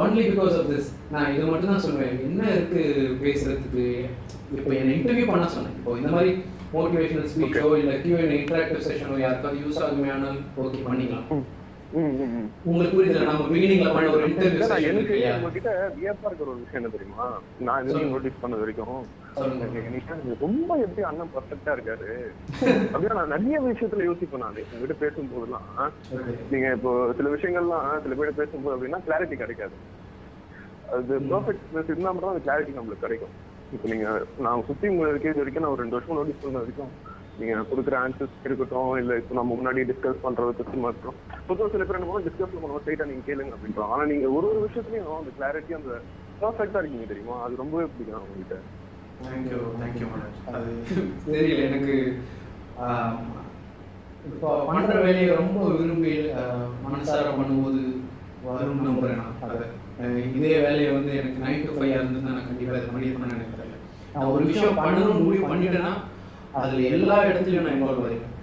only because of this. நான் இது மட்டும் தான் சொல்லுவேன். என்ன இருக்கு பேசுறதுக்கு? இப்போ என்ன இன்டர்வியூ பண்ண சொன்னேன். இப்போ இந்த மாதிரி மோட்டிவேஷனல் ஸ்பீச்சோ இல்ல Q&A இன்டராக்டிவ் செஷனோ யாருக்காவது யூஸ் ஆகுமே ஆனால் ஓகே பண்ணிக்கலாம். உங்களுக்கு புரியுது நம்ம பிகினிங்ல பண்ண ஒரு இன்டர்வியூ செஷன் எனக்கு இருக்கு. உங்ககிட்ட வியப்பா இருக்கிற ஒரு விஷயம் என்ன தெரியுமா, நான் இது நோட்டீஸ் பண்ணது வரைக்கும் ரொம்ப எப்படி அண்ணன் பர்ஃபெக்டா இருக்காரு அப்படியே நான் நிறைய விஷயத்துல யோசிப்பேன். நான் உங்ககிட்ட பேசும்போதெல்லாம் நீங்க இப்போ சில விஷயங்கள்லாம் சில பேர் பேசும்போது அப்படின்னா கிளாரிட்டி கிடைக்காது. அது பர்ஃபெக்ட்னஸ் இருந்தா மட்டும் அந்த கிளாரிட்டி நம்மளுக்கு கிடைக்கும். இப்போ நீங்க நான் சுத்தி இருக்கிறது வரைக்கும் நான் ஒரு 2 வருஷம் நோட்டீஸ் பண்ண வரைக்கும் நீங்க கொடுக்குற ஆன்சர்ஸ் இருக்கட்டும், இல்ல இப்போ நம்ம முன்னாடி டிஸ்கஸ் பண்றதை பத்தி மட்டும் பொதுவாக சில பேர் என்ன டிஸ்கஸ் பண்ணுவோம் ஸ்ட்ரைட்டா நீங்க கேளுங்க அப்படின்றோம். ஆனா நீங்க ஒரு விஷயத்துலயும் அந்த கிளாரிட்டி அந்த பர்ஃபெக்டா இருக்கீங்க தெரியுமா, அது ரொம்பவே பிடிக்கும் உங்ககிட்ட. தேங்க்யூ மனோஜ். அது தெரியல எனக்கு இப்போ பண்ற வேலையை ரொம்ப விரும்பி மனசார பண்ணும்போது வரும் நம்புறேன் நான். அதை இதே வேலையை வந்து எனக்கு 9 to 5 இருந்துன்னா நான் கண்டிப்பா இதை பண்ணியிருப்பேன்னு எனக்கு தெரியல. நான் ஒரு விஷயம் பண்ணணும்னு முடிவு பண்ணிட்டேன்னா அதுல எல்லா இடத்துலயும் நான் இன்வால்வ் ஆயிருக்கேன்.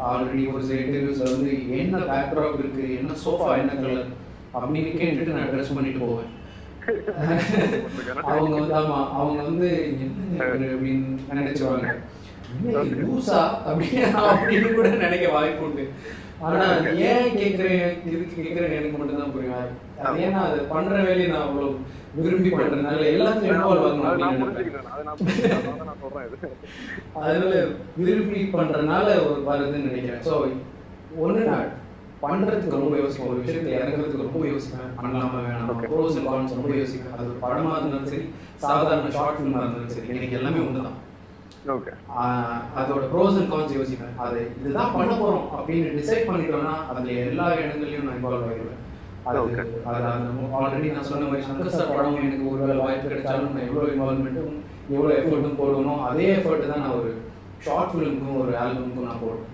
ஆல்ரெடி ஒரு சில இன்டர்வியூஸ்ல வந்து என்ன பேக்ட்ராப் இருக்கு, என்ன சோஃபா, என்ன கலர் அப்படின்னு கேட்டுட்டு நான் ட்ரெஸ் பண்ணிட்டு போவேன். அவங்க வந்து ஆமா அவங்க வந்து என்ன அப்படின்னு நினைச்சுவாங்க, லூசா அப்படின்னு கூட நினைக்க வாய்ப்பு உண்டு. ஆனா ஏன் கேட்கிறேன் இதுக்கு கேட்கிறேன்னு எனக்கு மட்டும்தான் புரியும். அது ஏன்னா அது பண்ற வேலையை நான் அவ்வளவு விரும்பி பண்றதுனால எல்லாத்தையும் இன்வால்வ் ஆகணும் அப்படின்னு நினைப்பேன். அதனால விரும்பி பண்றதுனால வருதுன்னு நினைக்கிறேன். ஸோ ஒன்று நான் பண்றதுக்கு ரொம்ப யோசிப்பேன், ஒரு விஷயத்துல இறங்குறதுக்கு ரொம்ப யோசிப்பேன், பண்ணலாமா வேணாம், ப்ரோஸ் அண்ட் கான்ஸ் ரொம்ப யோசிப்பேன். அது ஒரு படமா இருந்தாலும் சரி, சாதாரண ஷார்ட் ஃபிலிமா இருந்தாலும் சரி, எனக்கு எல்லாமே ஒண்ணுதான். அதோட ப்ரோஸ் அண்ட் கான்ஸ் யோசிப்பேன். அது இதுதான் பண்ண போறோம் அப்படின்னு டிசைட் பண்ணிட்டோம்னா அதுல எல்லா இடங்கள்லயும் நான் இன்வால்வ் ஆகிடுவேன். ஆல்ரெடி நான் சொன்ன மாதிரி சங்கர் சார் படம் எனக்கு ஒரு வாய்ப்பு கிடைச்சாலும் நான் எவ்வளோ இன்வால்வ்மெண்ட்டும் எவ்வளோ எஃபர்ட்டும் போடணும், அதே எஃபர்ட் தான் நான் ஒரு ஷார்ட் ஃபிலிமுக்கும் ஒரு ஆல்பமுக்கும் நான் போடுவேன்.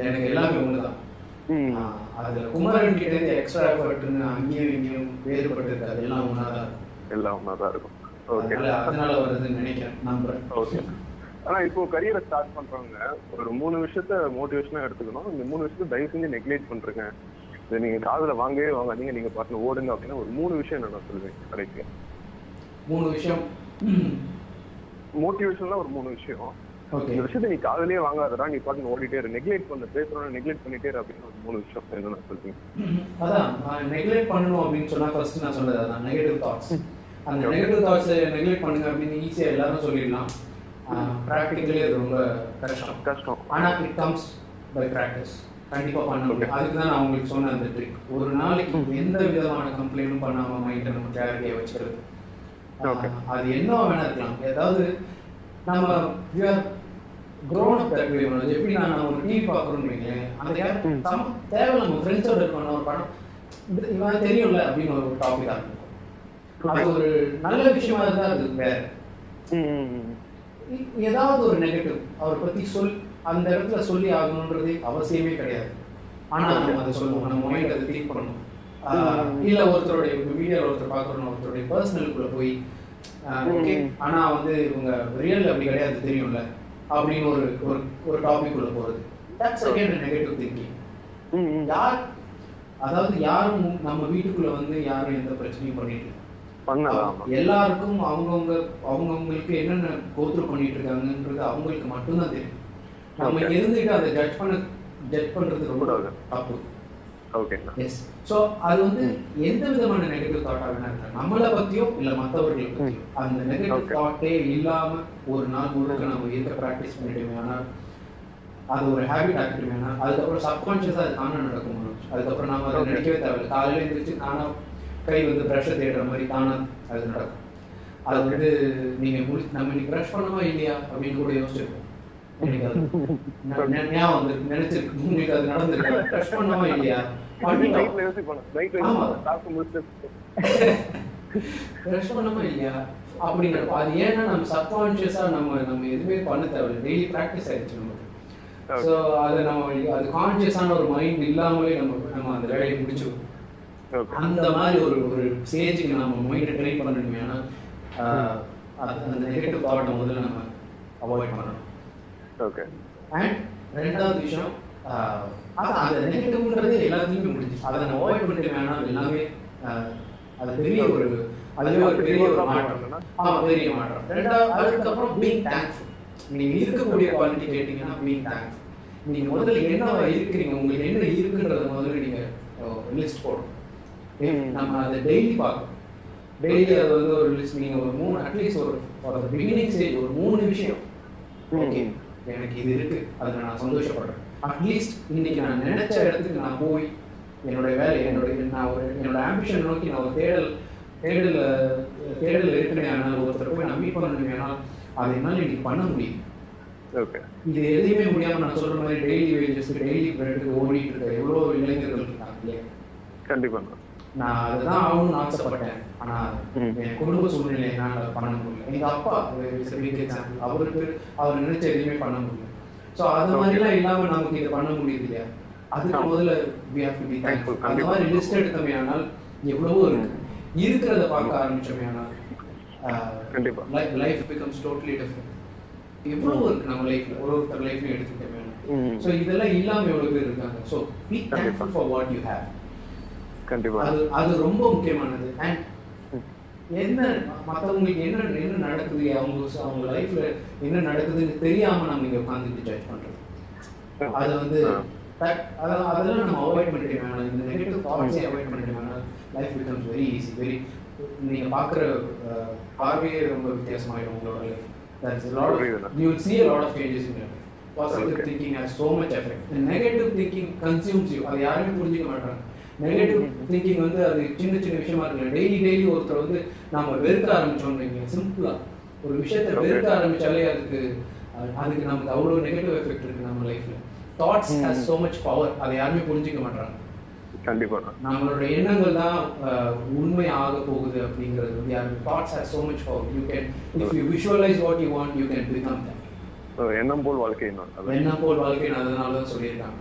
எனக்கு எல்லாமே ஒண்ணுதான். அதுல குமரன் கிட்ட இருந்து எக்ஸ்ட்ரா எஃபர்ட்னு அங்கேயும் இங்கேயும் வேறுபட்டு இருக்காது, எல்லாம் ஒன்னாதான் இருக்கும். அதனால வருதுன்னு நினைக்கிறேன், நம்புறேன். ஆனா இப்போ கரியரை ஸ்டார்ட் பண்றவங்க ஒரு 3 விஷயத்த மோட்டிவேஷனா எடுத்துக்கணும். இந்த 3 விஷயத்த தயவு செஞ்சு நெக்லெக்ட் பண்றீங்க, இதை நீங்க காதுல வாங்கவே வாங்காதீங்க, நீங்க பாட்டு ஓடுங்க அப்படின்னா ஒரு 3 விஷயம் நான் சொல்லுவேன். கரெக்ட், 3 விஷயம் மோட்டிவேஷன்ல ஒரு 3 விஷயம். இந்த விஷயத்த நீ காதலே வாங்காதடா, நீ பாட்டு ஓடிட்டே இரு, நெக்லெக்ட் பண்ண பேசுறோம் நெக்லெக்ட் பண்ணிட்டே இரு அப்படின்னு ஒரு 3 விஷயம் என்ன சொல்றீங்க? அதான் நெக்லெக்ட் பண்ணணும் அப்படின்னு சொன்னா ஃபர்ஸ்ட் நான் சொல்றது அதான் நெகட்டிவ் தாட்ஸ். அந்த நெகட்டிவ் தாட்ஸை நெக்லெக்ட் பண்ணுங்க அப்படின்னு ஈஸியா எல்லாரும் சொல்லிடலாம். ப்ராக்டிக்கலி அது ரொம்ப கஷ்டம். ஆனா இட் கம்ஸ் பை ப்ராக்டிஸ். கண்டிப்பா பண்ணணும். அதுக்கு தான் நான் உங்களுக்கு சொன்ன அந்த ட்ரிக். ஒரு நாளைக்கு எந்த விதமான கம்ப்ளைண்டும் பண்ணாம மைண்டை நம்ம கிளாரிட்டியா வச்சுக்கிறது. அது என்ன வேணா இருக்கலாம். ஏதாவது நம்ம grown up that way. எப்படி நான் ஒரு டிவி பார்க்குறோன்னு வைங்களேன், அந்த கேரக்டர் தேவை நம்ம ஃப்ரெண்ட்ஸோட இருக்கணும், ஒரு படம் இவன் தெரியும்ல அப்படின்னு ஒரு டாபிக்காக இருக்கும். அது ஒரு நல்ல விஷயமா இருந்தா அது வேற. ஏதாவது ஒரு நெகட்டிவ் அவரை பத்தி அந்த இடத்துல சொல்லி ஆகணுன்றது அவசியமே கிடையாது. ஆனா நம்ம அதை சொல்லுவோம், நம்ம மைண்ட் அதை திங்க் பண்ணணும். இல்ல ஒருத்தருடைய வீடியோல ஒருத்தர் பார்க்கணும், ஒருத்தருடைய பர்சனலுக்குள்ள போய் ஓகே ஆனா வந்து இவங்க ரியல் அப்படி கிடையாது தெரியும்ல அப்படின்னு ஒரு டாபிக் உள்ள போறது. That's again negative thinking. அதாவது யாரும் நம்ம வீட்டுக்குள்ள வந்து யாரும் எந்த பிரச்சனையும் பண்ணிட்டு எல்லாருக்கும் அவங்கவுங்களுக்கு என்னென்ன கோத்ரூ பண்ணிட்டு இருக்காங்கன்றது அவங்களுக்கு மட்டும்தான் தெரியும். நம்ம இருந்துட்டு அதை ஜட்ஜ் பண்றது ரொம்ப தப்பு. எஸ். ஸோ அது வந்து எந்த விதமான நெகட்டிவ் தாட்டா வேணா இருக்கலாம், நம்மளை பத்தியோ இல்ல மற்றவர்களை பத்தியோ அந்த நெகட்டிவ் தாட்டே இல்லாம ஒரு நாள் முழுக்க நம்ம இருக்க ப்ராக்டிஸ் பண்ணிட்டு ஆனால் அது ஒரு ஹேபிட் ஆக்கிட்டு வேணா அதுக்கப்புறம் சப்கான்ஷியஸா அது தானே நடக்கும். அதுக்கப்புறம் நாம அதை நினைக்கவே தேவையில்லை. காலையில எழுந்திரிச்சு தானா கை வந்து ப்ரஷ்ஷை தேடுற மாதிரி தானா அது நடக்கும். அது வந்து நீங்க நம்ம இன்னைக்கு ப்ரஷ் பண்ணவா இல்லையா அப்படின்னு கூட யோசிச்சிருக்கோம். ஞாபகம் வந்து நினைச்சிருக்கு உங்களுக்கு அது நடந்திருக்கு. ப்ரஷ் பண்ணவா இல்லையா ப்ரஷ் பண்ணவா இல்லையா அப்படின்னு இருக்கும். அது ஏன்னா நம்ம சப்கான்ஷியஸா நம்ம எதுவுமே பண்ண தேவையில்லை, டெய்லி ப்ராக்டிஸ் ஆயிடுச்சு நமக்கு. ஸோ அது அது கான்ஷியஸான ஒரு மைண்ட் இல்லாமலே நம்ம அந்த வேலையை முடிச்சிருக்கோம். அந்த மாதிரி ஒரு ஸ்டேஜுக்கு நம்ம மைண்டை ட்ரெயின் பண்ணணுமே. ஆனால் அந்த நெகட்டிவ் தாட்டை முதல்ல நம்ம அவாய்ட் பண்ணணும். ஓகே. அண்ட் ரெண்டாவது விஷயம் அந்த நெகட்டிவ்ன்றது எல்லாத்துலேயுமே முடிஞ்சு அதை நம்ம அவாய்ட் பண்ணிட்டு வேணாம் எல்லாமே அது பெரிய ஒரு மாற்றம். பெரிய மாற்றம். ரெண்டாவது அதுக்கப்புறம் பீயிங் தேங்க்ஃபுல். நீங்கள் இருக்கக்கூடிய குவாலிட்டி கேட்டிங்கன்னா பீயிங் தேங்க்ஃபுல். நீங்க முதல்ல என்னவா இருக்கிறீங்க, உங்களுக்கு என்ன இருக்குன்றத முதல்ல நீங்க லிஸ்ட் போடணும். நம்ம அதை டெய்லி பார்க்கணும். டெய்லி அது வந்து ஒரு லிஸ்ட் நீங்க ஒரு 3 அட்லீஸ்ட் ஒரு பிகினிங் ஸ்டேஜ் ஒரு 3 விஷயம், ஓகே எனக்கு இது இருக்கு, அதில் நான் சந்தோஷப்படுறேன். அட்லீஸ்ட் இன்னைக்கு நான் நினைச்ச இடத்துக்கு நான் போய் என்னோட வேலை என்னோட ஆம்பிஷன் நோக்கி நான் ஒரு தேடல் இருக்கிறேன். ஆனால் ஒருத்தர் போய் நான் மீட் பண்ணணுமேனா அது என்னால் இன்னைக்கு பண்ண முடியும். இது எதுவுமே முடியாம நான் சொல்ற மாதிரி டெய்லி வேஜஸ் டெய்லி பிரெட்டுக்கு ஓடிட்டு இருக்க எவ்வளோ இளைஞர்கள் இருக்காங்க இல்லையா? கண்டிப்பா நான் அதுதான் ஆகணும்னு ஆசைப்பட்டேன். ஆனா என் குடும்ப சூழ்நிலை என்னால பண்ண முடியல. எங்க அப்பா அவர் நினைச்ச எதுவுமே பண்ண முடியல. ஸோ அது மாதிரிலாம் இல்லாம நமக்கு இதை பண்ண முடியுது இல்லையா? அதுக்கு முதல்ல we have to be thankful. அந்த மாதிரி லிஸ்ட் எடுத்தோமே ஆனால் எவ்வளவோ இருக்கு. இருக்கிறத பார்க்க ஆரம்பிச்சோமே ஆனால் லைஃப் பிகம்ஸ் டோட்டலி டிஃபரெண்ட். எவ்வளவோ இருக்கு நம்ம லைஃப்ல, ஒருத்தர் லைஃப்ல எடுத்துக்கிட்டோமே. ஸோ இதெல்லாம் இல்லாம எவ்வளவு பேர் இருக்காங்க. So be thankful for what you have. அது ரொம்ப முக்கியமானது. அண்ட் என்ன மற்றவங்களுக்கு என்ன நடக்குது, அவங்க லைஃப்ல என்ன நடக்குதுன்னு தெரியாம நம்ம இங்க உட்காந்துட்டு ஜட்ஜ் பண்றது, அது வந்து அதெல்லாம் நம்ம அவாய்ட் பண்ணிட்டு வேணும். இந்த நெகட்டிவ் தாட்ஸே அவாய்ட் பண்ணிட்டு வேணும். Life becomes very easy. நீங்க பாக்குற பார்வையே ரொம்ப வித்தியாசமாயிடும் உங்களோட life. That's a lot of, you will see a lot of changes in your life. Positive thinking has so much effect. And negative thinking consumes you. அது யாருமே புரிஞ்சுக்க மாட்டாங்க. நெகட்டிவ் திங்கிங் வந்து அது சின்ன சின்ன விஷயமா இருக்குல்ல. டெய்லி ஒருத்தர் வந்து நம்ம வெறுக்க ஆரம்பிச்சோம்ன்றீங்க. சிம்பிளா ஒரு விஷயத்தை வெறுக்க ஆரம்பிச்சாலே அதுக்கு நமக்கு அவ்வளோ நெகட்டிவ் எஃபெக்ட் இருக்கு நம்ம லைஃப்ல. Thoughts has so much power. அதை யாருமே புரிஞ்சுக்க மாட்டாங்க. கண்டிப்பா நம்மளோட எண்ணங்கள் தான் உண்மை ஆக போகுது அப்படிங்கிறது வந்து யாரு. Thoughts has so much power. You can, if you visualize what you want, you can become that. எண்ணம் போல் வாழ்க்கை அதனால தான் சொல்லியிருக்காங்க.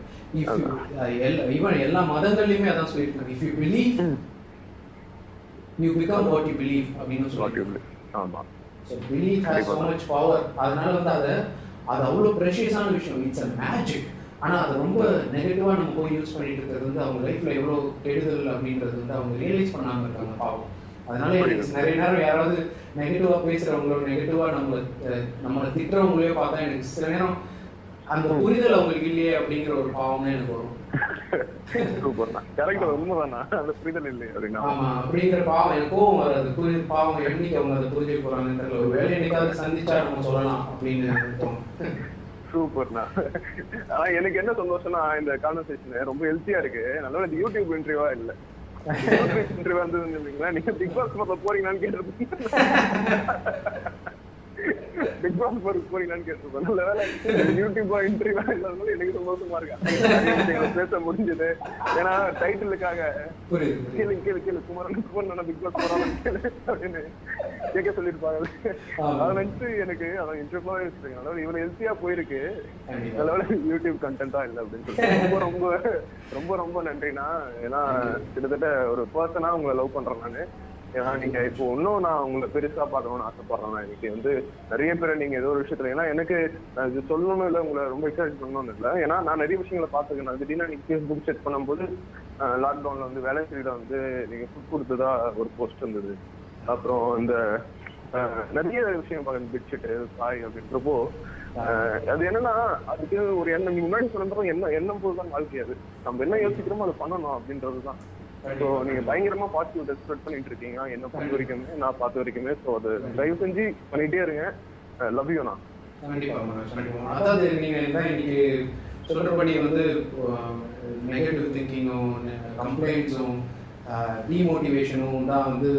எல்லா மதங்கள்லயுமே அதான் சொல்லியிருக்காங்க. If you believe, you become what you believe அப்படின்னு சொல்லியிருக்காங்க. ஆமா. So belief has so much power. அதனால வந்து அது அவ்வளோ ப்ரெஷியஸான விஷயம். It's a magic. ஆனா அது ரொம்ப நெகட்டிவா நம்ம போய் யூஸ் பண்ணிட்டு இருக்கிறது வந்து அவங்க லைஃப்ல எவ்வளோ கெடுதல் அப்படின்றது வந்து அவங்க ரியலைஸ் பண்ணாம இருக்காங்க பாவம். அதனால எனக்கு நிறைய நேரம் யாராவது நெகட்டிவா பேசுறவங்களோ நெகட்டிவா நம்மளை திட்டுறவங்களையோ பார்த்தா எனக்கு சில நேரம் அந்த புரிதல் அவங்களுக்கு இல்லையே அப்படிங்கிற ஒரு பாவம் தான் எனக்கு வரும். அப்படிங்கிற பாவம் எனக்கு கோவம் வராது. பாவம் என்னைக்கு அவங்க அதை புரிஞ்சுக்க போறாங்கன்னு தெரியல. ஒரு வேலை என்னைக்காவது சந்திச்சா நம்ம சொல்லலாம் அப்படின்னு தோணும். சூப்பர்ண்ணா. ஆனா எனக்கு என்ன சந்தோஷம்னா இந்த கான்வர்சேஷன் ரொம்ப ஹெல்த்தியா இருக்கு. நல்ல யூடியூப் இன்டர்வியூவா இல்ல இன்டர்வியூ வந்து நீங்க பிக் பாஸ் போறீங்களான்னு கேட்டிருப்பீங்க. பிக் பாஸ் போறீங்களான்னு கேட்டிருப்பேன். நல்ல வேலை யூடியூபா இன்டர்வியூவா இல்லாதனால எனக்கு சந்தோஷமா இருக்கு பேச முடிஞ்சது. ஏன்னா டைட்டிலுக்காக கேளு குமரன் பிக் பாஸ் போறாங்க அப்படின்னு கேட்க சொல்லிருப்பாங்க. அதை நினைச்சு எனக்கு அதான் இன்டர்வியூவா யோசிச்சிருக்கேன். அதாவது இவ்வளவு ஹெல்த்தியா போயிருக்கு, நல்ல யூடியூப் கண்டென்ட்டா இல்லை அப்படின்னு சொல்லிட்டு ரொம்ப ரொம்ப ரொம்ப நன்றிண்ணா. ஏன்னா கிட்டத்தட்ட ஒரு பர்சனா உங்களை லவ் பண்றேன் நானு. ஏன்னா நீங்க இப்போ இன்னும் நான் உங்களை பெருசா பார்க்கணும்னு ஆசைப்படுறேன். இன்னைக்கு வந்து நிறைய பேரை நீங்க ஏதோ ஒரு விஷயத்துல, ஏன்னா எனக்கு இது சொல்லணும் இல்லை, உங்களை ரொம்ப எக்ஸைட் பண்ணணும்னு இல்லை. ஏன்னா நான் நிறைய விஷயங்களை பார்த்துக்கேன். நான் திடீர்னு நீங்க ஃபேஸ்புக் செக் பண்ணும்போது லாக்டவுன்ல வந்து வேலை செய்யல வந்து நீங்க ஃபுட் கொடுத்ததா ஒரு போஸ்ட் இருந்தது. அப்புறம் இந்த நிறைய விஷயம் பார்க்க பெட்ஷீட்டு சாய் அப்படின்றப்போ அது என்னன்னா அதுக்கு ஒரு எண்ணம். நீங்க முன்னாடி சொல்லுறோம் எண்ணம் போது தான் வாழ்க்கை. அது நம்ம என்ன யோசிக்கிறோமோ அதை பண்ணணும் அப்படின்றதுதான். ஸோ நீங்க பயங்கரமா பாசிட்டிவ் ஸ்ப்ரெட் பண்ணிட்டு இருக்கீங்க என்ன பொறுத்த வரைக்குமே, நான் பார்த்த வரைக்குமே. ஸோ அது தயவு செஞ்சு பண்ணிட்டே இருங்க. லவ் யூண்ணா. அதாவது நீங்க இன்னைக்கு சொல்றபடி வந்து நெகட்டிவ் திங்கிங்கும் கம்ப்ளைண்ட்ஸும் டிமோட்டிவேஷனும் தான் வந்து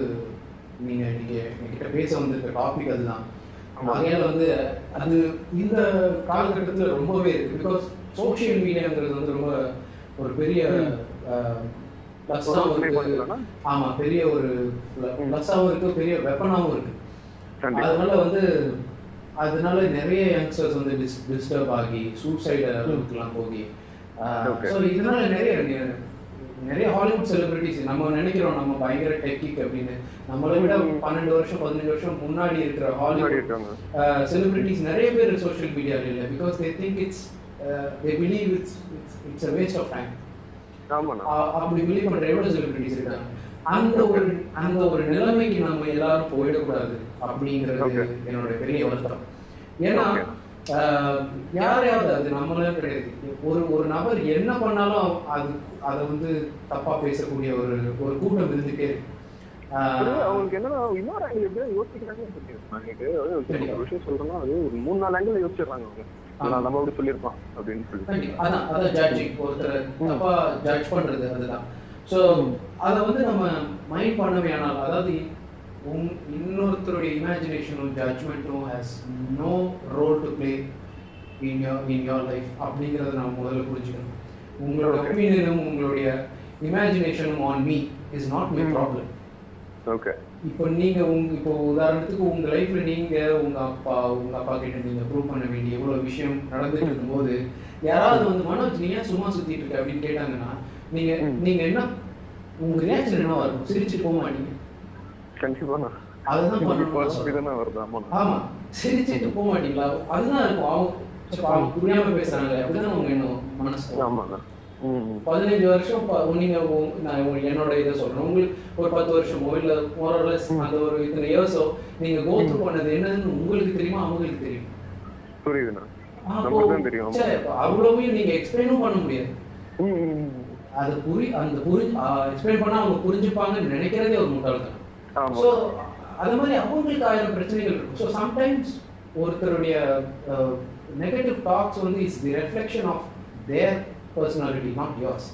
நீங்க இன்னைக்கு என்கிட்ட பேச வந்திருக்க டாபிக். அதுதான் அதனால வந்து அது இந்த காலகட்டத்தில் ரொம்பவே இருக்கு. பிகாஸ் சோசியல் மீடியாங்கிறது வந்து ரொம்ப ஒரு பெரிய பிளஸ்ஸாகவும் இருக்கு. ஆமா, பெரிய ஒரு பிளஸ்ஸாகவும் இருக்கு, பெரிய வெப்பனாகவும் இருக்கு. அதனால நிறைய யங்ஸ்டர்ஸ் வந்து டிஸ்டர்ப் ஆகி சூசைட் அளவுக்குலாம் போகி, ஸோ இதனால நிறைய ஹாலிவுட் செலிபிரிட்டிஸ் நம்ம நினைக்கிறோம் நம்ம பயங்கர டெக்கிக் அப்படின்னு. நம்மளை விட 12 வருஷம் 15 வருஷம் முன்னாடி இருக்கிற ஹாலிவுட் செலிபிரிட்டிஸ் நிறைய பேர் சோஷியல் மீடியாவில் இல்லை. Because they think they believe it's a waste of time. அப்படி பிலீவ் பண்ற எவ்வளவு செலிபிரிட்டிஸ் இருக்காங்க. அந்த ஒரு நிலைமைக்கு நம்ம எல்லாரும் போயிடக்கூடாது அப்படிங்கிறது என்னோட பெரிய வருத்தம். ஏன்னா யாரையாவது, அது நம்மளே கிடையாது, ஒரு நபர் என்ன பண்ணாலும் அதை வந்து தப்பா பேசக்கூடிய ஒரு கூட்டம் இருந்துட்டே இருக்கு. அவங்களுக்கு என்னன்னா இன்னொரு ஆங்கிள் எப்படி யோசிக்கிறாங்க, ஒரு விஷயம் சொல்றோம்னா அது ஒரு 3-4 ஆங்கிள் யோசிச்சிடறாங்க அவங்க. நம்ம அப்படி சொல்லியிருப்பான் அப்படின்னு சொல்லி அதான் ஜட்ஜிங், ஒருத்தரை தப்பா ஜட்ஜ் பண்றது. அதுதான். ஸோ அதை வந்து நம்ம மைண்ட் பண்ணவே. ஆனால் அதாவது இன்னொருத்தருடைய இமேஜினேஷனும் ஜட்ஜ்மெண்ட்டும் has no role to play in your life அப்படிங்கிறத நம்ம முதல்ல புரிஞ்சுக்கணும். உங்களோட ஒப்பீனியனும் உங்களுடைய இமேஜினேஷனும் on me is not my problem. Okay. இப்போ நீங்கள் இப்போ உதாரணத்துக்கு உங்கள் லைஃப்பில் நீங்கள் உங்கள் அப்பா கிட்ட நீங்கள் ப்ரூவ் பண்ண வேண்டிய எவ்வளோ விஷயம் நடந்துட்டு இருக்கும்போது யாராவது வந்து மனோஜ் நீ ஏன் சும்மா சுற்றிட்டு இருக்க அப்படின்னு கேட்டாங்கன்னா நீங்கள் என்ன உங்கள் ரியாக்ஷன் என்னவா இருக்கும்? சிரிச்சுட்டு போக மாட்டீங்க. அதுதான் பண்ணணும். ஆமா, சிரிச்சுட்டு போக மாட்டீங்களா? அதுதான் இருக்கும். அவங்க புரியாம பேசுறாங்க அப்படிதான் அவங்க என்ன மனசு. 15 வருஷம் நீங்க, நான் என்னோட இதை சொல்றேன், உங்களுக்கு ஒரு 10 வருஷமோ இல்ல மோரலஸ் அந்த ஒரு இத்தனை இயர்ஸோ நீங்க கோத்ரூ பண்ணது என்னன்னு உங்களுக்கு தெரியுமா, அவங்களுக்கு தெரியும். புரியுதுண்ணா. அவ்வளவையும் நீங்க எக்ஸ்பிளைனும் பண்ண முடியாது. அது எக்ஸ்பிளைன் பண்ணா அவங்க புரிஞ்சுப்பாங்கன்னு நினைக்கிறதே ஒரு முட்டாள்தான். ஸோ அது மாதிரி அவங்களுக்கு 1000 பிரச்சனைகள் இருக்கும். ஸோ சம்டைம்ஸ் ஒருத்தருடைய நெகட்டிவ் டாக்ஸ் வந்து is the reflection of their personality, not yours.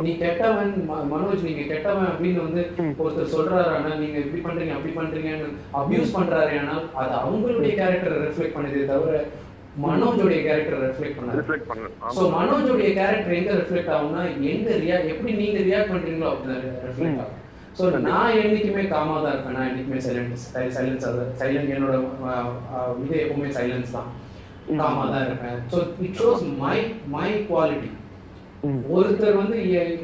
நீ கெட்டவன் மனோஜ், நீங்க கெட்டவன் அப்படின்னு வந்து ஒருத்தர் சொல்றாரு, ஆனால் நீங்க இப்படி பண்றீங்க அப்படி பண்றீங்கன்னு அபியூஸ் பண்றாரு, ஆனால் அது அவங்களுடைய கேரக்டரை ரெஃப்ளெக்ட் பண்ணுதே தவிர மனோஜோடைய கேரக்டர் ரெஃப்ளெக்ட் பண்ணாது. ஸோ மனோஜோடைய கேரக்டர் எங்க ரெஃப்ளெக்ட் ஆகும்னா எப்படி நீங்க ரியாக்ட் பண்றீங்களோ அப்படிதான் ரெஃப்ளெக்ட் ஆகும். ஸோ நான் என்னைக்குமே காமா தான் இருப்பேன். நான் என்னைக்குமே சைலன்ஸ் என்னோட இது எப்பவுமே சைலன்ஸ் தான், காமா தான் இருப்பேன். So it shows my quality. ஒருத்தர் வந்து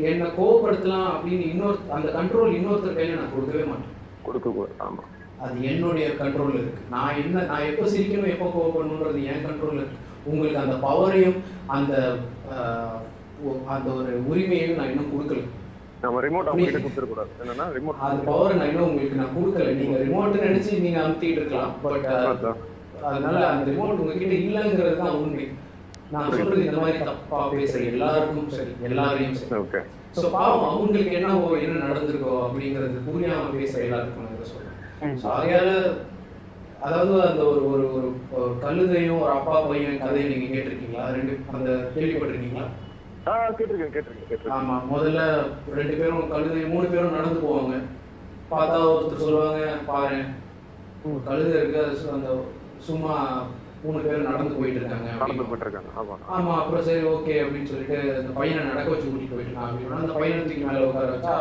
என்னை கோவப்படுத்தலாம் அப்படின்னு அந்த கண்ட்ரோல் இன்னொருத்தர் கையில நான் கொடுக்கவே மாட்டேன். ஆமா, அது என்னுடைய கண்ட்ரோல்ல இருக்கு. நான் எப்போ சிரிக்கணும் எப்போ கோவப்படணுன்றது என் கண்ட்ரோல்ல இருக்கு. உங்களுக்கு அந்த பவரையும் அந்த ஒரு உரிமையையும் நான் இன்னும் கொடுக்கல. நம்ம ரிமோட் அவங்க கொடுத்துற கூடாது. என்னன்னா ரிமோட் அந்த பவர் நான் இன்னும் உங்களுக்கு நான் கொடுக்கல. நீங்க ரிமோட் நினைச்சு நீங்க அமுத்திட்டு இருக்கலாம், பட் அதனால அந்த ரிமோட் உங்ககிட்ட இல்லைங்கிறது தான் உண்மை. நான் சொல்றது இந்த மாதிரி தப்பா பேசுற எல்லாருக்கும் சரி, எல்லாரையும் சரி. ஓகே. ஸோ பாவம் அவங்களுக்கு என்ன நடந்திருக்கோ அப்படிங்கிறது புரியாம பேசுற எல்லாருக்கும் நான் இதை சொல்றேன். ஸோ ஆகையால அதாவது அந்த ஒரு கழுதையும் ஒரு அப்பா பையன் கதையை நீங்க கேட்டிருக்கீங்களா? அந்த கேள்விப்பட்டிருக்கீங்களா? கேட்டிருக்கேன். ஆமா, முதல்ல 2 பேரும் 3 பேரும் நடந்து போவாங்க. பார்த்தா ஒருத்தர் சொல்லுவாங்க, பாரு கழுதை இருக்கு, அது அந்த சும்மா 3 பேரும் நடந்து போயிட்டு இருக்காங்க. ஆமா, அப்புறம் சரி ஓகே அப்படின்னு சொல்லிட்டு அந்த பையனை நடக்க வச்சு கூட்டிட்டு போயிட்டு இருக்காங்க அப்படின்னா அந்த பையனை தூக்கி மேல உட்கார வச்சா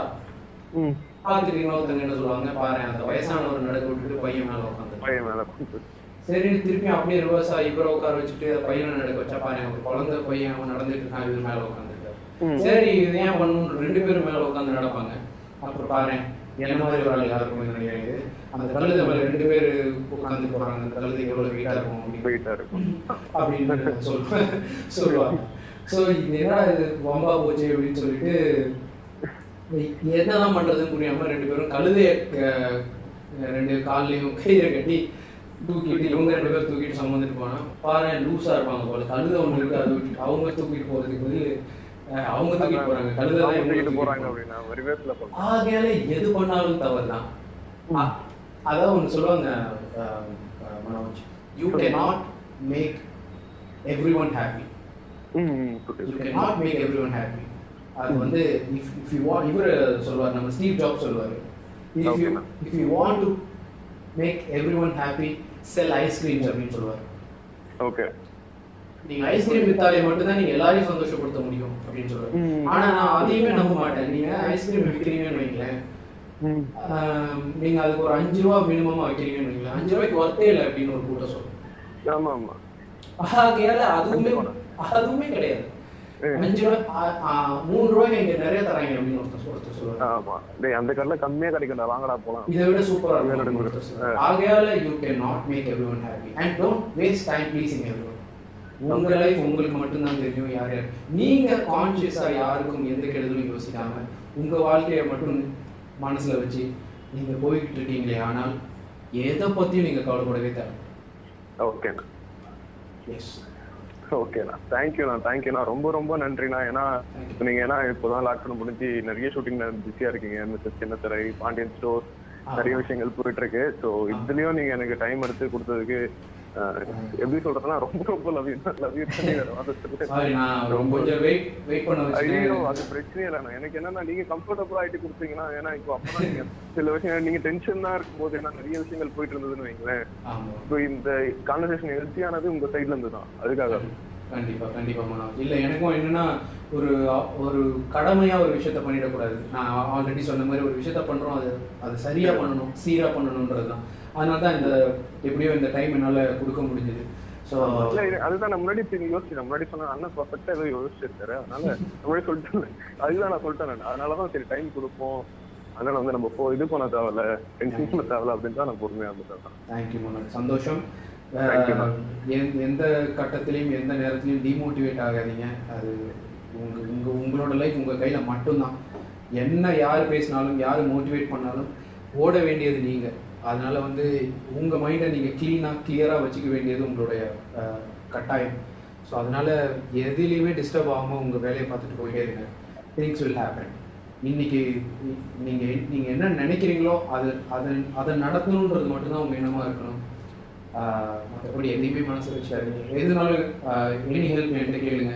பார்த்துட்டு இன்னொருத்தங்க என்ன சொல்லுவாங்க, பாரு அந்த வயசானவர் நடக்க விட்டுட்டு பையன் மேல உட்காந்து. சரி, திருப்பி அப்படியே ரிவர்ஸா இவரை உட்கார வச்சுட்டு பையனை நடக்க வச்சா, பாரு ஒரு குழந்தை பையன் அவன் நடந்துட்டு இருக்கான், இவர் மேல உட்காந்துருக்காரு. சரி, இது ஏன் பண்ணணும்? 2 பேரும் மேல உட்காந்து நடப்பாங்க. அப்புறம் பாரு என்ன மாதிரி ஒரு ஆள் யாருக்கும் நினைக்கிறது, அந்த கழுதை மேல 2 பேர் உட்காந்து போறாங்க, அந்த கழுதை எவ்வளவு வெயிட்டா இருக்கும் அப்படின்னு சொல்லுவாங்க. ஸோ இது என்ன இது வம்பா போச்சு அப்படின்னு சொல்லிட்டு என்னதான் பண்றதுன்னு புரியாம 2 பேரும் கழுதைய 2 கால்லையும் கயிறை கட்டி தூக்கிட்டு இவங்க 2 பேரும் தூக்கிட்டு சுமந்துட்டு போனா, பாரு லூஸா இருப்பாங்க போல, கழுதை ஒண்ணு இருக்கு, அதை விட்டு அவங்க தூக்கிட்டு போறதுக்கு பதில் அவங்க தூக்கிட்டு போறாங்க, கழுதை தான் போறாங்க அப்படின்னா ஆகையால எது பண்ணாலும் தவறுதான். அதான் ஒண்ணு சொல்லுவாங்க Manoj, you cannot make everyone happy. You cannot make everyone happy. அது வந்து if you want, இவர் சொல்வார், நம்ம ஸ்டீவ் ஜாப்ஸ் சொல்வாரு, if you want to make everyone happy, sell ice creams அப்படின்னு சொல்வார். ஓகே. நீங்க ஐஸ்கிரீம் வித்தாலே மட்டும் தான் நீங்க எல்லாரையும் சந்தோஷப்படுத்த முடியும் அப்படின்னு சொல்றாரு. ஆனா நான் அதையுமே நம்ப மாட்டேன். நீங்க ஐஸ்கிரீம் விற்கிறீங்கன்னு வைங்களேன், நீங்க அதுக்கு ஒரு 5 ரூபா மினிமமா வைக்கிறீங்கன்னு வைங்களேன், 5 ரூபாய்க்கு ஒர்த்தே இல்லை அப்படின்னு ஒரு கூட்டம் சொல்லுங்க. ஆமா ஆமா. ஆகையால அதுவுமே கிடையாது. 5 ரூபாய் 3 ரூபாய்க்கு இங்க நிறைய தராங்க அப்படின்னு ஒருத்தர் சொல்லுவாங்க. ஆமா, அந்த கடையில கம்மியா கிடைக்கும்டா, வாங்கடா போலாம், இதை விட சூப்பரா இருக்கும். ஆகையால you cannot make everyone happy and don't waste time pleasing everyone. உங்க லைஃப் உங்களுக்கு மட்டும்தான் தெரியும். யார் நீங்க கான்சியஸா யாருக்கும் எந்த கெடுதலும் யோசிக்காம உங்க வாழ்க்கையை மட்டும் மனசுல வச்சு நீங்க போய்கிட்டு இருக்கீங்களே, ஆனால் எதை பத்தியும் நீங்க கவலைப்படவே தேவை. ஓகே. எஸ். ஓகேண்ணா, தேங்க்யூண்ணா, ரொம்ப ரொம்ப நன்றிண்ணா. ஏன்னா நீங்க இப்போதான் லாக்டவுன் முடிஞ்சு நிறைய ஷூட்டிங் பிஸியா இருக்கீங்க. மிஸ்டர் சின்னத்திரை, பாண்டியன் ஸ்டோர், நிறைய விஷயங்கள் போயிட்டு இருக்கு. ஸோ இதுலயும் நீங்க எனக்கு டைம் எடுத்து கொடுத்ததுக்கு எப்படி சொல்றதுன்னா ரொம்ப ரொம்ப லவ் யூ. ஐயோ அது பிரச்சனையே இல்லைண்ணா. எனக்கு என்னன்னா நீங்க கம்ஃபர்டபுள் ஆயிட்டு கொடுத்தீங்கன்னா, ஏன்னா இப்போ அப்பதான் நீங்க சில விஷயம் நீங்க டென்ஷன் தான் இருக்கும் போது ஏன்னா நிறைய விஷயங்கள் போயிட்டு இருந்ததுன்னு வைங்களேன். இப்போ இந்த கான்வர்சேஷன் ஹெல்த்தியானது உங்க சைட்ல இருந்து தான். அதுக்காக கண்டிப்பா மனோஜ். இல்ல எனக்கும் என்னன்னா ஒரு கடமையா ஒரு விஷயத்த பண்ணிடக்கூடாது. நான் ஆல்ரெடி சொன்ன மாதிரி ஒரு விஷயத்த பண்றோம், அது சரியா பண்ணணும், சீரா பண்ணணும்ன்றதுதான். அதனாலதான் எப்படியோ இந்த டைம் என்னால கொடுக்க முடிஞ்சது. ஸோ அதுதான் நான் முன்னாடி சொன்ன அண்ணன் பர்ஃபெக்டா ஏதோ யோசிச்சிருக்காரு. அதனால முன்னாடி சொல்லிட்டேன். அதுதான் நான் சொல்லிட்டேன். அதனாலதான் சரி டைம் கொடுப்போம், அதனால வந்து நம்ம இது பண்ண தேவையில்ல, டென்ஷன் பண்ண தேவையில்ல அப்படின்னு தான் நான் பொறுமையா இருந்தேன். தேங்க்யூ மனோஜ், சந்தோஷம். எந்த கட்டத்திலையும் எந்த நேரத்திலையும் டிமோட்டிவேட் ஆகாதீங்க. அது உங்களோட லைஃப் உங்கள் கையில் மட்டும்தான். என்ன யார் பேசினாலும் யார் மோட்டிவேட் பண்ணாலும் ஓட வேண்டியது நீங்கள். அதனால வந்து உங்கள் மைண்டை நீங்கள் கிளியராக வச்சுக்க வேண்டியது உங்களுடைய கட்டாயம். ஸோ அதனால எதுலேயுமே டிஸ்டர்ப் ஆகாமல் உங்கள் வேலையை பார்த்துட்டு போயிட்டே இருங்க. Things will happen. இன்னைக்கு நீங்கள் என்ன நினைக்கிறீங்களோ அதை நடத்தணுன்றது மட்டும்தான் உங்கள் எண்ணமாக இருக்கணும். மற்றபடி எதையுமே மனசு வச்சாருங்க. எதுனாலும் எனி ஹெல்ப் என்கிட்ட கேளுங்க.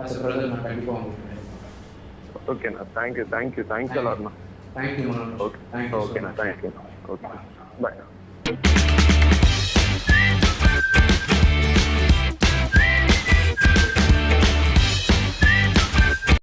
ஆஸ் அ பிரதர் நான் கண்டிப்பாக உங்களுக்கு. ஓகேண்ணா, தேங்க்யூ அலாட்ண்ணா. தேங்க்யூ. ஓகேண்ணா, தேங்க்யூ. ஓகே, பாய்.